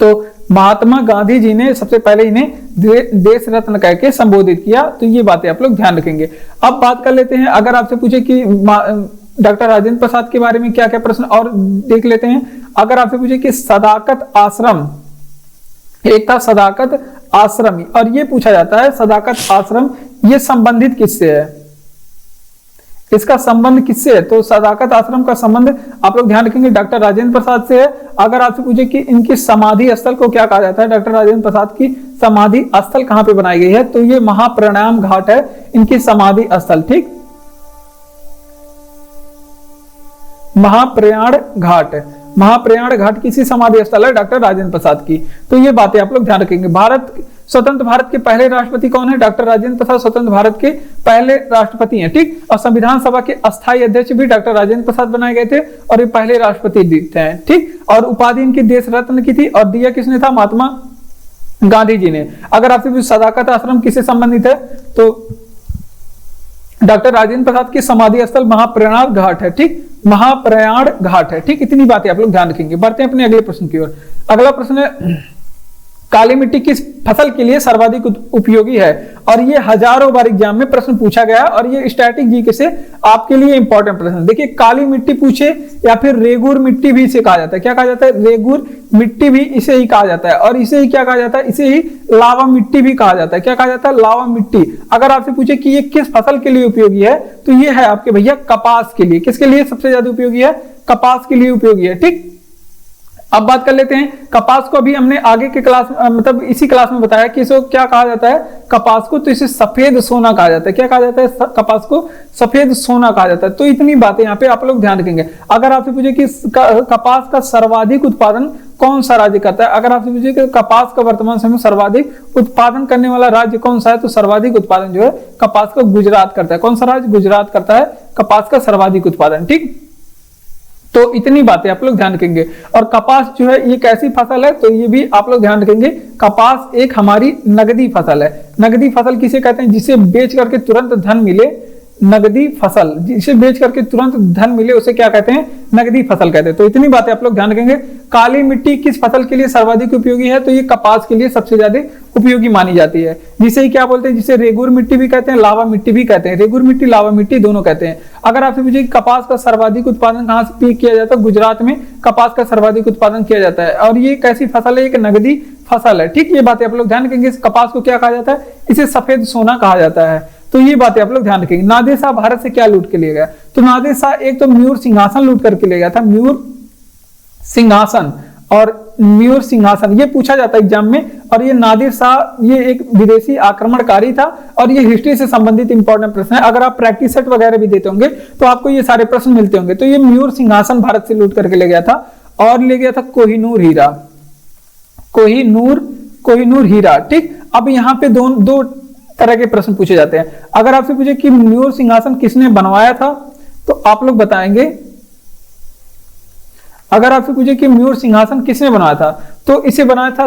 तो महात्मा गांधी जी ने सबसे पहले इन्हें देश रत्न कह के संबोधित किया। तो ये बातें आप लोग ध्यान रखेंगे। अब बात कर लेते हैं, अगर आपसे पूछे कि डॉक्टर राजेंद्र प्रसाद के बारे में क्या क्या प्रश्न और देख लेते हैं। अगर आपसे पूछे कि सदाकत आश्रम, एक था सदाकत आश्रम, और ये पूछा जाता है सदाकत आश्रम ये संबंधित किससे है, इसका संबंध किससे है, तो सदाकत आश्रम का संबंध आप लोग ध्यान रखेंगे डॉक्टर राजेंद्र प्रसाद से है। अगर आपसे पूछे कि इनकी समाधि स्थल को क्या कहा जाता है, डॉक्टर राजेंद्र प्रसाद की समाधि स्थल कहां पे बनाई गई है, तो ये महाप्रणाम घाट है इनकी समाधि स्थल। ठीक, महाप्रयाण घाट, महाप्रयाण घाट किसी समाधि स्थल है डॉक्टर राजेंद्र प्रसाद की। तो ये बातें आप लोग ध्यान रखेंगे। स्वतंत्र भारत के पहले राष्ट्रपति कौन है, डॉक्टर राजेंद्र प्रसाद स्वतंत्र भारत के पहले राष्ट्रपति हैं। ठीक, और संविधान सभा के अस्थायी अध्यक्ष भी डॉक्टर राजेंद्र प्रसाद बनाए गए थे और ये पहले राष्ट्रपति थे। ठीक, और उपाधि इनकी देश रत्न की थी और दिया किसने था, महात्मा गांधी जी ने। अगर आपसे सदाकत आश्रम किससे संबंधित है, तो डॉक्टर राजेंद्र प्रसाद की समाधि स्थल महाप्रयाण घाट है। ठीक, महाप्रयाण घाट है। ठीक, इतनी बातें आप लोग ध्यान रखेंगे। बढ़ते हैं अपने अगले प्रश्न की ओर। अगला प्रश्न है काली मिट्टी किस फसल के लिए सर्वाधिक उपयोगी है, और ये हजारों बार एग्जाम में प्रश्न पूछा गया और ये स्टैटिक जीके से आपके लिए इंपॉर्टेंट प्रश्न। देखिए काली मिट्टी पूछे या फिर रेगुर मिट्टी भी इसे कहा जाता है। क्या कहा जाता है, रेगुर मिट्टी भी इसे ही कहा जाता है, और इसे ही क्या कहा जाता है, इसे ही लावा मिट्टी भी कहा जाता है। क्या कहा जाता है, लावा मिट्टी। अगर आपसे पूछे कि ये किस फसल के लिए उपयोगी है, तो ये है आपके भैया कपास के लिए। किसके लिए सबसे ज्यादा उपयोगी है, कपास के लिए उपयोगी है। ठीक, अब बात कर लेते हैं कपास को। अभी हमने आगे के क्लास मतलब इसी क्लास में बताया कि इसको क्या कहा जाता है, कपास को, तो इसे सफेद सोना कहा जाता है। क्या कहा जाता है, कपास को सफेद सोना कहा जाता है। तो इतनी बातें यहाँ पे आप लोग ध्यान रखेंगे। अगर आपसे पूछे कि कपास का सर्वाधिक उत्पादन कौन सा राज्य करता है, अगर आपसे पूछे कि कपास का वर्तमान समय में सर्वाधिक उत्पादन करने वाला राज्य कौन सा है, तो सर्वाधिक उत्पादन जो है कपास का गुजरात करता है। कौन सा राज्य, गुजरात करता है कपास का सर्वाधिक उत्पादन। ठीक, तो इतनी बातें आप लोग ध्यान रखेंगे। और कपास जो है ये कैसी फसल है, तो ये भी आप लोग ध्यान रखेंगे। कपास एक हमारी नगदी फसल है। नगदी फसल किसे कहते हैं? जिसे बेच करके तुरंत धन मिले, नगदी फसल, जिसे बेच करके तुरंत धन मिले उसे क्या कहते हैं? नगदी फसल कहते हैं। तो इतनी बातें आप लोग ध्यान रखेंगे। काली मिट्टी किस फसल के लिए सर्वाधिक उपयोगी है? तो ये कपास के लिए सबसे ज्यादा उपयोगी मानी जाती है। जिसे क्या बोलते हैं? जिसे रेगुर मिट्टी भी कहते हैं, लावा मिट्टी भी कहते हैं। रेगुर मिट्टी, लावा मिट्टी दोनों कहते हैं। अगर आपसे पूछे कपास का सर्वाधिक उत्पादन कहाँ से किया जाता है? गुजरात में कपास का सर्वाधिक उत्पादन किया जाता है। और ये कैसी फसल है? एक नगदी फसल है। ठीक, ये बातें आप लोग ध्यान रखेंगे। इस कपास को क्या कहा जाता है? इसे सफेद सोना कहा जाता है। तो ये बातें आप लोग ध्यान रखेंगे। नादिर शाह भारत से क्या लूट के ले गया? तो नादिर शाह एक तो म्यूर सिंहासन लूट करके ले गया था, म्यूर सिंहासन। और म्यूर सिंहासन ये पूछा जाता है एग्जाम में। और ये नादिर शाह ये एक विदेशी आक्रमणकारी था और ये हिस्ट्री से संबंधित इंपॉर्टेंट प्रश्न है। अगर आप प्रैक्टिस सेट वगैरह भी देते होंगे तो आपको ये सारे प्रश्न मिलते होंगे। तो ये म्यूर सिंहासन भारत से लूट करके ले गया था। और ले गया था कोहिनूर हीरा, कोहिनूर हीरा। ठीक, अब यहाँ पे दो तरह के प्रश्न पूछे जाते हैं। अगर आपसे पूछे कि म्यूर सिंहासन किसने बनवाया था तो आप लोग बताएंगे। अगर आपसे पूछे कि म्यूर सिंहासन किसने बनाया था तो इसे बनाया था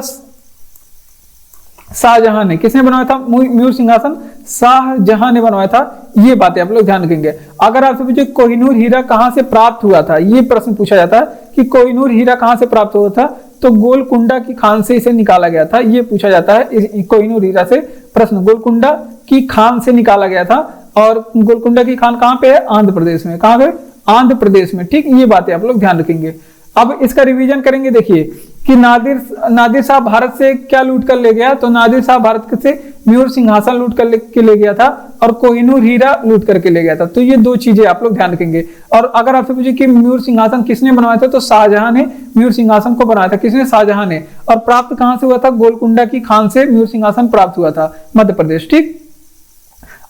शाहजहां ने। किसने बनाया था म्यूर सिंहासन? शाहजहां ने बनवाया था। ये बातें आप लोग ध्यान रखेंगे। अगर आपसे पूछे कोहिनूर हीरा कहां से प्राप्त हुआ था, ये प्रश्न पूछा जाता है कि कोहिनूर हीरा कहां से प्राप्त हुआ था, तो गोलकुंडा की खान से इसे निकाला गया था। ये पूछा जाता है कोहिनूर हीरा से प्रश्न। गोलकुंडा की खान से निकाला गया था। और गोलकुंडा की खान कहां पे है? आंध्र प्रदेश में। कहां पे? आंध्र प्रदेश में। ठीक, ये बातें आप लोग ध्यान रखेंगे। अब इसका रिवीजन करेंगे। देखिए कि नादिर शाह भारत से क्या लूट कर ले गया? तो नादिर शाह भारत से म्यूर सिंहासन लूट कर ले गया था और कोहिनूर हीरा लूट करके ले गया था। तो ये दो चीजें आप लोग ध्यान रखेंगे। और अगर आपसे पूछे कि म्यूर सिंहासन किसने बनवाया था तो शाहजहां ने म्यूर सिंहासन को बनाया था। किसने? शाहजहां ने। और प्राप्त कहां से हुआ था? गोलकुंडा की खान से म्यूर सिंहासन प्राप्त हुआ था, मध्य प्रदेश। ठीक,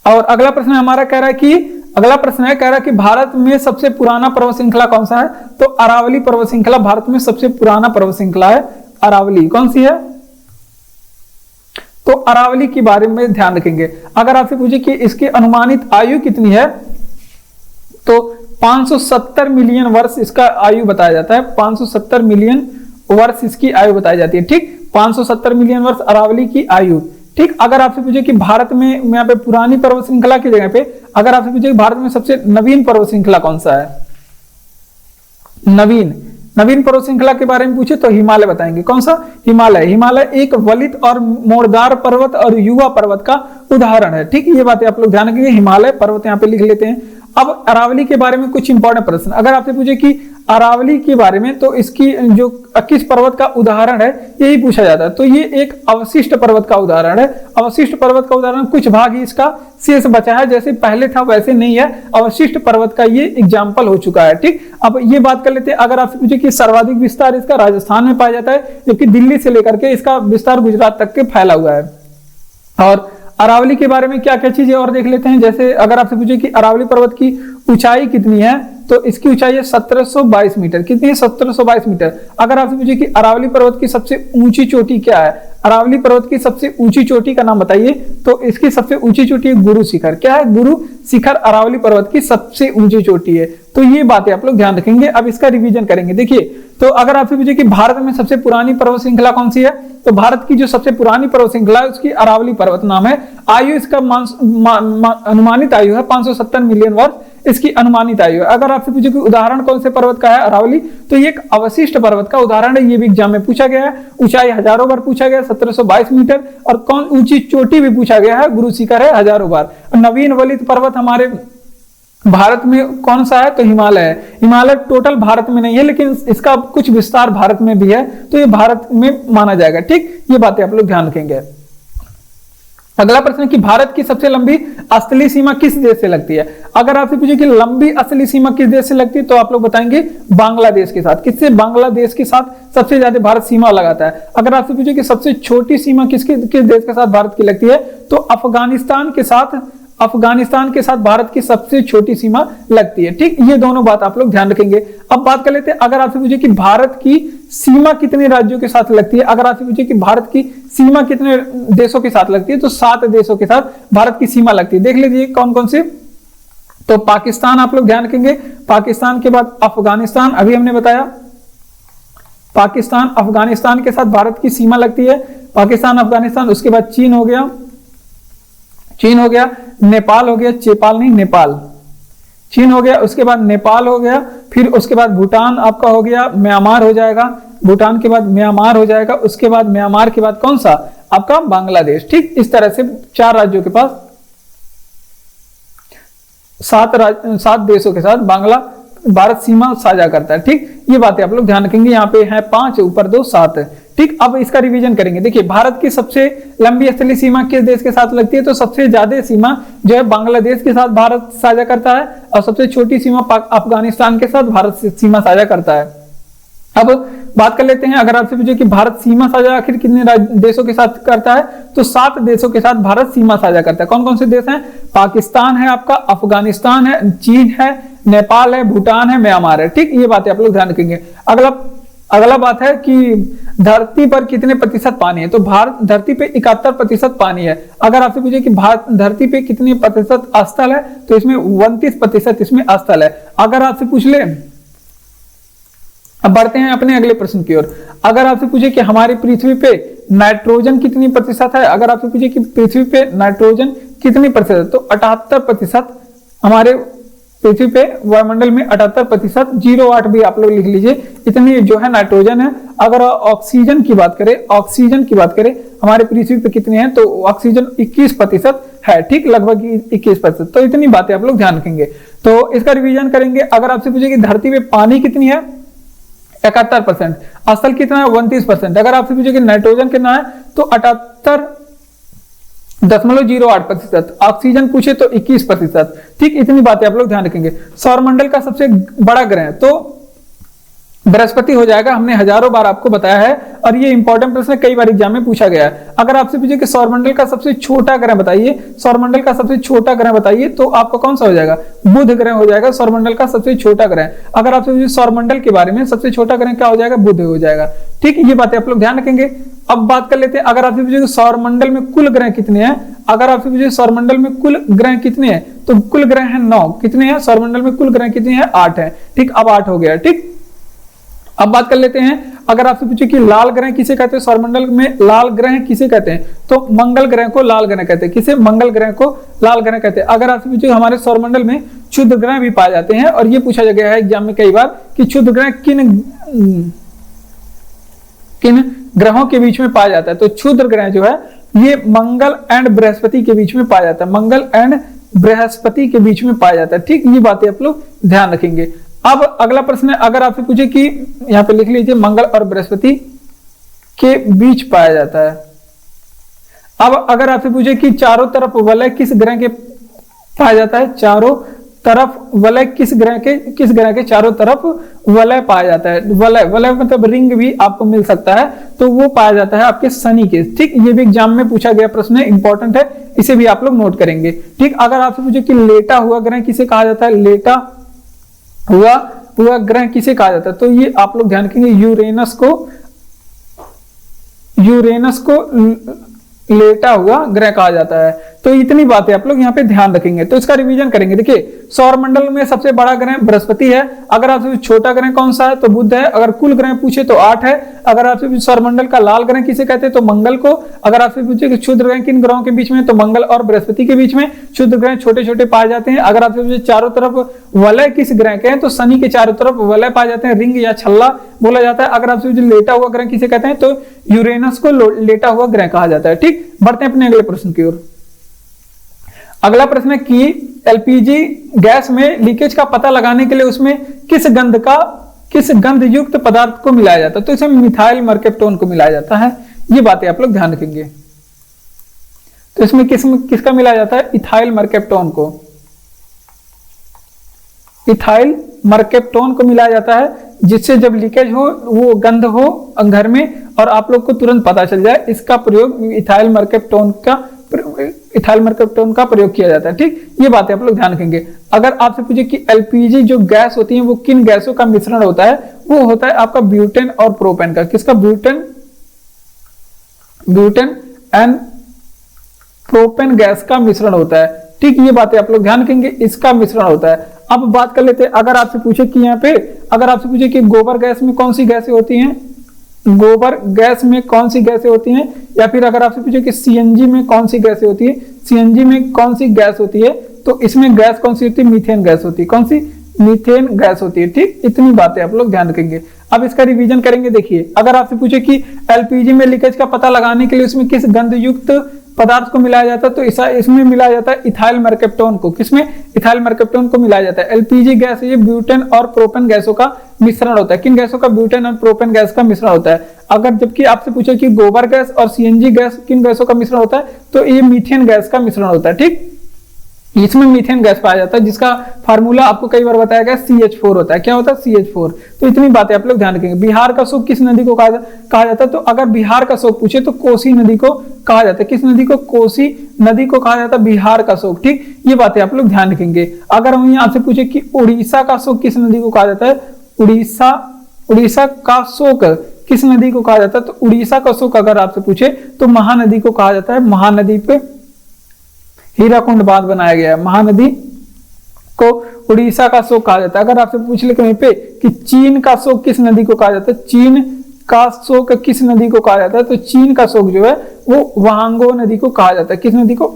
और अगला प्रश्न हमारा कह रहा है कि भारत में सबसे पुराना पर्वत श्रृंखला कौन सा है? तो अरावली पर्वत श्रृंखला भारत में सबसे पुराना पर्वत श्रृंखला है। अरावली कौन सी है? तो अरावली के बारे में ध्यान रखेंगे। अगर आपसे पूछे कि इसकी अनुमानित आयु कितनी है तो 570 मिलियन वर्ष इसका आयु बताया जाता है। 570 मिलियन वर्ष इसकी आयु बताई जाती है। ठीक, 570 मिलियन वर्ष अरावली की आयु। ठीक, अगर आपसे पूछे कि भारत में यहाँ पे पुरानी पर्वत श्रृंखला की जगह पे अगर आपसे पूछे कि भारत में सबसे नवीन पर्वत श्रृंखला कौन सा है? नवीन पर्वत श्रृंखला के बारे में पूछे तो हिमालय बताएंगे। कौन सा? हिमालय। हिमालय एक वलित और मोड़दार पर्वत और युवा पर्वत का उदाहरण है। ठीक, ये बातें आप लोग ध्यान रखेंगे। हिमालय पर्वत यहाँ पे लिख लेते हैं। अब अरावली के बारे में कुछ इंपॉर्टेंट प्रश्न। अगर आपसे पूछे कि अरावली के बारे में तो इसकी जो किस पर्वत का उदाहरण है यही पूछा जाता है। तो ये एक अवशिष्ट पर्वत का उदाहरण है। अवशिष्ट पर्वत का उदाहरण, कुछ भाग ही इसका शेष बचा है, जैसे पहले था वैसे नहीं है। अवशिष्ट पर्वत का ये एग्जाम्पल हो चुका है। ठीक, अब ये बात कर लेते हैं। अगर आपसे पूछे कि सर्वाधिक विस्तार इसका राजस्थान में पाया जाता है, जबकि दिल्ली से लेकर के इसका विस्तार गुजरात तक के फैला हुआ है। और अरावली के बारे में क्या क्या चीजें और देख लेते हैं। जैसे अगर आपसे पूछे कि अरावली पर्वत की ऊंचाई कितनी है तो इसकी ऊंचाई है 1722 मीटर। कितनी है? 1722 मीटर। अगर आपसे पूछे कि अरावली पर्वत की सबसे ऊंची चोटी क्या है, अरावली पर्वत की सबसे ऊंची चोटी का नाम बताइए। तो इसकी सबसे ऊंची चोटी है गुरु शिखर। क्या है? गुरु शिखर अरावली पर्वत की सबसे ऊंची चोटी है। तो ये बातें आप लोग ध्यान रखेंगे। अब इसका रिवीजन करेंगे। देखिए, तो अगर आपसे पूछे कि भारत में सबसे पुरानी पर्वत श्रृंखला कौन सी है तो भारत की जो सबसे पुरानी पर्वत श्रृंखला है उसकी अरावली पर्वत नाम है। आयु इसका अनुमानित आयु है 570 मिलियन वर्ष इसकी अनुमानित आयु है। अगर आपसे पूछे कि उदाहरण कौन से पर्वत का है अरावली, तो ये एक अवशिष्ट पर्वत का उदाहरण है। ये भी एग्जाम में पूछा गया है। ऊंचाई हजारों बार पूछा गया 1722 मीटर। और कौन ऊंची चोटी भी पूछा गया है, गुरु शिखर है हजारों बार। नवीन वलित पर्वत हमारे भारत में कौन सा है तो हिमालय है। हिमालय टोटल भारत में नहीं है लेकिन इसका कुछ विस्तार भारत में भी है, तो ये भारत में माना जाएगा। ठीक, ये बातें आप लोग ध्यान रखेंगे। अगला प्रश्न है कि भारत की सबसे लंबी स्थलीय सीमा किस देश से लगती है। अगर आपसे पूछे कि लंबी स्थलीय सीमा किस देश से लगती है तो आप लोग बताएंगे बांग्लादेश के साथ। किससे? बांग्लादेश के साथ सबसे ज्यादा भारत सीमा लगाता है। अगर आपसे पूछे कि सबसे छोटी सीमा किस देश के साथ भारत की लगती है तो अफगानिस्तान के साथ भारत की सबसे छोटी सीमा लगती है। ठीक, ये दोनों बात आप लोग ध्यान रखेंगे। अब बात कर लेते हैं, अगर आपसे पूछे कि भारत की सीमा कितने राज्यों के साथ लगती है। अगर आपसे पूछे कि भारत की सीमा कितने देशों के साथ लगती है तो 7 देशों के साथ भारत की सीमा लगती है। देख लीजिए कौन कौन से। तो पाकिस्तान आप लोग ध्यान रखेंगे, पाकिस्तान के बाद अफगानिस्तान, अभी हमने बताया पाकिस्तान अफगानिस्तान के साथ भारत की सीमा लगती है, पाकिस्तान अफगानिस्तान, उसके बाद चीन हो गया, चीन हो गया, नेपाल हो गया, चेपाल नहीं नेपाल, चीन हो गया, उसके बाद नेपाल हो गया, फिर उसके बाद भूटान आपका हो गया, म्यांमार हो जाएगा, भूटान के बाद म्यांमार हो जाएगा, उसके बाद म्यांमार के बाद कौन सा आपका बांग्लादेश। ठीक, इस तरह से 4 राज्यों के पास 7 देशों के साथ भारत सीमा साझा करता है। ठीक, ये बातें आप लोग ध्यान रखेंगे। यहाँ पे है 5 ऊपर 2 7। ठीक, अब इसका रिवीजन करेंगे। देखिए भारत की सबसे लंबी स्थलीय सीमा किस देश के साथ लगती है, तो सबसे ज्यादा सीमा जो है बांग्लादेश के साथ भारत साझा करता है, और सबसे छोटी सीमा अफगानिस्तान के साथ भारत सीमा साझा करता है। अब बात कर लेते हैं, अगर आपसे पूछे कि भारत सीमा साझा आखिर कितने देशों के साथ करता है, तो 7 देशों के साथ भारत सीमा साझा करता है। कौन कौन से देश हैं? पाकिस्तान है आपका, अफगानिस्तान है, चीन है, नेपाल है, भूटान है, म्यांमार है। ठीक, ये बातें आप लोग ध्यान रखेंगे। अगला बात है कि धरती पर कितने प्रतिशत पानी है, तो भारत धरती पे 71% पानी है। अगर आपसे पूछे कि भारत धरती पे कितने प्रतिशत स्थल है, तो इसमें 29% इसमें स्थल है। अगर आपसे पूछ ले, अब बढ़ते हैं अपने अगले प्रश्न की ओर। अगर आपसे पूछे कि हमारी पृथ्वी पे नाइट्रोजन कितनी प्रतिशत है, अगर आपसे पूछे कि पृथ्वी पे नाइट्रोजन कितनी प्रतिशत, तो 78% हमारे पृथ्वी पे वायुमंडल में 78%, 08 भी आप लोग लिख लीजिए, इतनी जो है नाइट्रोजन है। अगर ऑक्सीजन की बात करें हमारे पृथ्वी पे कितने हैं, तो ऑक्सीजन 21% है। ठीक, लगभग 21%। तो इतनी बातें आप लोग ध्यान रखेंगे। तो इसका रिवीजन करेंगे। अगर आपसे पूछे कि धरती पे पानी कितनी है, 71%, स्थल कितना है, 29%। अगर आपसे पूछे कि नाइट्रोजन कितना है, तो 78.08%, ऑक्सीजन पूछे तो 21%। ठीक, इतनी बातें आप लोग ध्यान रखेंगे। सौरमंडल का सबसे बड़ा ग्रह तो बृहस्पति हो जाएगा, हमने हजारों बार आपको बताया है, और ये इंपॉर्टेंट प्रश्न कई बार एग्जाम में पूछा गया है। अगर आपसे पूछे कि सौरमंडल का सबसे छोटा ग्रह बताइए, सौरमंडल का सबसे छोटा ग्रह बताइए, तो आपका कौन सा हो जाएगा? बुध ग्रह हो जाएगा सौरमंडल का सबसे छोटा ग्रह। अगर आपसे पूछे सौरमंडल के बारे में सबसे छोटा ग्रह क्या हो जाएगा? बुध हो जाएगा। ठीक, ये बातें आप लोग ध्यान रखेंगे। अब बात कर लेते हैं, अगर आपसे पूछे सौरमंडल में कुल ग्रह कितने हैं, अगर आपसे पूछे सौरमंडल में कुल ग्रह कितने हैं, तो कुल ग्रह है 9। कितने हैं सौरमंडल में? कुल ग्रह कितने हैं? 8 है। ठीक, अब 8 हो गया। ठीक, अब बात कर लेते हैं, अगर आपसे पूछे कि लाल ग्रह किसे कहते हैं, सौरमंडल में लाल ग्रह किसे कहते हैं, तो मंगल ग्रह को लाल ग्रह कहते हैं। किसे? मंगल ग्रह को लाल ग्रह कहते हैं। अगर आपसे पूछे हमारे सौरमंडल में क्षुद्र ग्रह भी पाए जाते हैं, और ये पूछा गया है एग्जाम में कई बार कि क्षुद्र ग्रह किन ग्रहों के बीच में पाया जाता है, तो क्षुद्र ग्रह जो है ये मंगल एंड बृहस्पति के बीच में पाया जाता है, मंगल एंड बृहस्पति के बीच में पाया जाता है। ठीक, ये बातें आप लोग ध्यान रखेंगे। अब अगला प्रश्न है, अगर आपसे पूछे कि यहां पे लिख लीजिए मंगल और बृहस्पति के बीच पाया जाता है। अब अगर आपसे पूछे कि चारों तरफ वलय किस ग्रह के पाया जाता है, चारों तरफ वलय किस ग्रह के चारों तरफ वलय पाया जाता है, वलय मतलब रिंग भी आपको मिल सकता है, तो वो पाया जाता है आपके शनि के। ठीक, ये भी एग्जाम में पूछा गया प्रश्न है, इंपॉर्टेंट है, इसे भी आप लोग नोट करेंगे। ठीक, अगर आपसे पूछे कि लेटा हुआ ग्रह किसे कहा जाता है, लेटा हुआ ग्रह किसे कहा जाता है, तो ये आप लोग ध्यान रखेंगे, यूरेनस को लेटा हुआ ग्रह कहा जाता है। तो इतनी बातें आप लोग यहाँ पे ध्यान रखेंगे। तो इसका रिवीजन करेंगे। देखिए सौरमंडल में सबसे बड़ा ग्रह बृहस्पति है, अगर आपसे छोटा ग्रह कौन सा है, तो बुध है। अगर कुल ग्रह पूछे तो 8 है। अगर आपसे सौरमंडल का लाल ग्रह किसे कहते हैं, तो मंगल को। अगर आपसे पूछे कि क्षुद्र ग्रह किन ग्रहों के बीच में, तो मंगल और बृहस्पति के बीच में क्षुद्र ग्रह छोटे छोटे पाए जाते हैं। अगर आपसे पूछे चारों तरफ वलय किस ग्रह के हैं, तो शनि के चारों तरफ वलय पाए जाते हैं, रिंग या छल्ला बोला जाता है। अगर आपसे लेटा हुआ ग्रह किसे कहते हैं, तो यूरेनस को लेटा हुआ ग्रह कहा जाता है। ठीक, बढ़ते हैं अपने अगले प्रश्न की ओर। अगला प्रश्न है कि एलपीजी गैस में लीकेज का पता लगाने के लिए उसमें किस गंध युक्त पदार्थ को मिलाया जाता है, तो इसमें मिथाइल मर्केप्टोन को मिलाया जाता है। ये बातें आप लोग ध्यान रखेंगे। तो इसमें किसका मिलाया जाता है, इथाइल मर्केप्टोन को, इथाइल मर्केप्टोन को मिलाया जाता है, जिससे जब लीकेज हो, वो गंध हो घर में, और आप लोग को तुरंत पता चल जाए। इसका प्रयोग इथाइल मर्केप्टोन का प्रयोग किया जाता है। ठीक, ये बातें आप लोग ध्यान रखेंगे। अगर आपसे पूछे कि एलपीजी जो गैस होती है वो किन गैसों का मिश्रण होता है, वो होता है आपका ब्यूटेन और प्रोपेन का। किसका? ब्यूटेन एंड प्रोपेन गैस का मिश्रण होता है। ठीक, ये बातें आप लोग ध्यान रखेंगे, इसका मिश्रण होता है। अब बात कर लेते हैं, अगर आपसे पूछे कि यहाँ पे अगर आपसे पूछे कि गोबर गैस में कौन सी गैसें होती हैं, गोबर गैस में कौन सी गैसें होती हैं, या फिर अगर आपसे पूछे कि सीएनजी में कौन सी गैसें होती है, सीएनजी में कौन सी गैस होती है, तो इसमें गैस कौन सी होती है, मीथेन गैस होती है। कौन सी, मीथेन गैस होती है। ठीक, इतनी बातें आप लोग ध्यान रखेंगे। अब इसका रिवीजन करेंगे। देखिए, अगर आपसे पूछे कि एलपीजी में लीकेज का पता लगाने के लिए उसमें किस गंधयुक्त पदार्थ को मिलाया जाता है, तो इसमें मिलाया जाता है इथाइल मरकैप्टोन को। किसमें, इथाइल मरकैप्टोन को मिलाया जाता है। एलपीजी गैस ये ब्यूटेन और प्रोपेन गैसों का मिश्रण होता है। किन गैसों का, ब्यूटेन और प्रोपेन गैस का मिश्रण होता है। अगर जबकि आपसे पूछे कि गोबर गैस और सीएनजी गैस किन गैसों का मिश्रण होता है, तो ये मीथेन गैस का मिश्रण होता है। ठीक, इसमें मीथेन गैस पाया जाता है, जिसका फार्मूला आपको कई बार बताया गया CH4 होता है। क्या होता है, CH4। तो इतनी बातें आप लोग ध्यान रखेंगे। बिहार का शोक किस नदी को कहा जाता है, तो अगर बिहार का शोक पूछे तो कोसी नदी को कहा जाता है। किस नदी को, कोसी नदी को कहा जाता है बिहार का शोक। ठीक, ये बातें आप लोग ध्यान रखेंगे। अगर हम यहाँ से पूछे कि उड़ीसा का शोक किस नदी को कहा जाता है, उड़ीसा का शोक किस नदी को कहा जाता है, तो उड़ीसा का शोक अगर आपसे पूछे तो महानदी को कहा जाता है। महानदी पे हीराकुंड बांध बनाया गया है, महानदी को उड़ीसा का शोक कहा जाता है। अगर आपसे पूछ ले कहीं पे कि चीन का शोक किस नदी को कहा जाता है, चीन का शोक किस नदी को कहा जाता है, तो चीन का शोक जो है वो वांगो नदी को कहा जाता है। किस नदी को,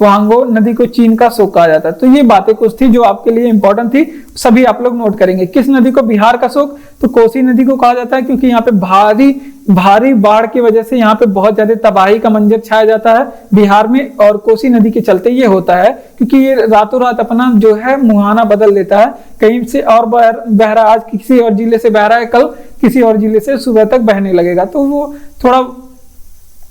वांगो नदी को चीन का शोक कहा जाता है। तो ये बातें कुछ थी जो आपके लिए इंपॉर्टेंट थी, सभी आप लोग नोट करेंगे। किस नदी को, बिहार का शोक, तो कोसी नदी को कहा जाता है, क्योंकि यहाँ पे भारी बाढ़ की वजह से यहाँ पे बहुत ज्यादा तबाही का मंजर छाया जाता है बिहार में, और कोसी नदी के चलते ये होता है, क्योंकि ये रातों रात अपना जो है मुहाना बदल देता है। कहीं से और बह रहा, आज किसी और जिले से बह रहा है, कल किसी और जिले से सुबह तक बहने लगेगा, तो वो थोड़ा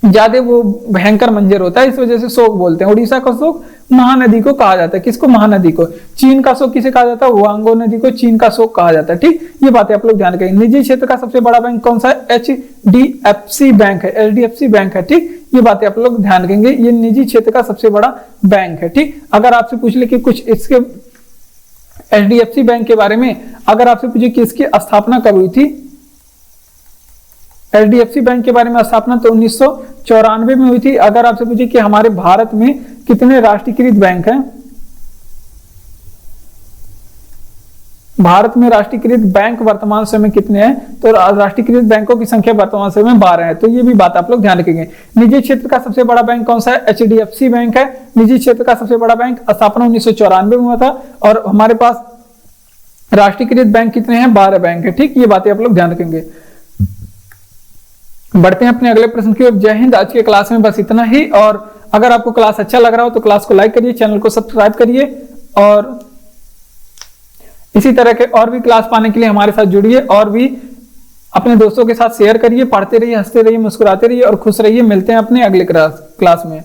ज्यादा वो भयंकर मंजर होता है, इस वजह से शोक बोलते हैं। उड़ीसा का शोक महानदी को कहा जाता है। किसको, महानदी को। चीन का शोक किसे कहा जाता है, वांगो नदी को चीन का शोक कहा जाता है। ठीक, ये बातें आप लोग ध्यान रखेंगे। निजी क्षेत्र का सबसे बड़ा बैंक कौन सा है, HDFC बैंक है, HDFC बैंक है। ठीक, ये बातें आप लोग ध्यान रखेंगे, ये निजी क्षेत्र का सबसे बड़ा बैंक है। ठीक, अगर आपसे पूछ ले कि कुछ इसके HDFC बैंक के बारे में, अगर आपसे पूछे कि इसकी स्थापना कब हुई थी, HDFC बैंक के बारे में स्थापना तो 1994 में हुई थी। अगर आपसे पूछे कि हमारे भारत में कितने राष्ट्रीयकृत बैंक हैं, भारत में राष्ट्रीयकृत बैंक वर्तमान समय कितने हैं, तो राष्ट्रीयकृत बैंकों की संख्या वर्तमान समय में 12 है। तो ये भी बात आप लोग ध्यान रखेंगे। निजी क्षेत्र का सबसे बड़ा बैंक कौन सा है, HDFC बैंक है। निजी क्षेत्र का सबसे बड़ा बैंक, स्थापना 1994 में हुआ था, और हमारे पास राष्ट्रीयकृत बैंक कितने हैं, 12 बैंक है। ठीक, ये बातें आप लोग ध्यान रखेंगे। बढ़ते हैं अपने अगले प्रश्न की ओर। जय हिंद। आज के क्लास में बस इतना ही, और अगर आपको क्लास अच्छा लग रहा हो तो क्लास को लाइक करिए, चैनल को सब्सक्राइब करिए, और इसी तरह के और भी क्लास पाने के लिए हमारे साथ जुड़िए, और भी अपने दोस्तों के साथ शेयर करिए। पढ़ते रहिए, हंसते रहिए, मुस्कुराते रहिए और खुश रहिए। मिलते हैं अपने अगले क्लास में।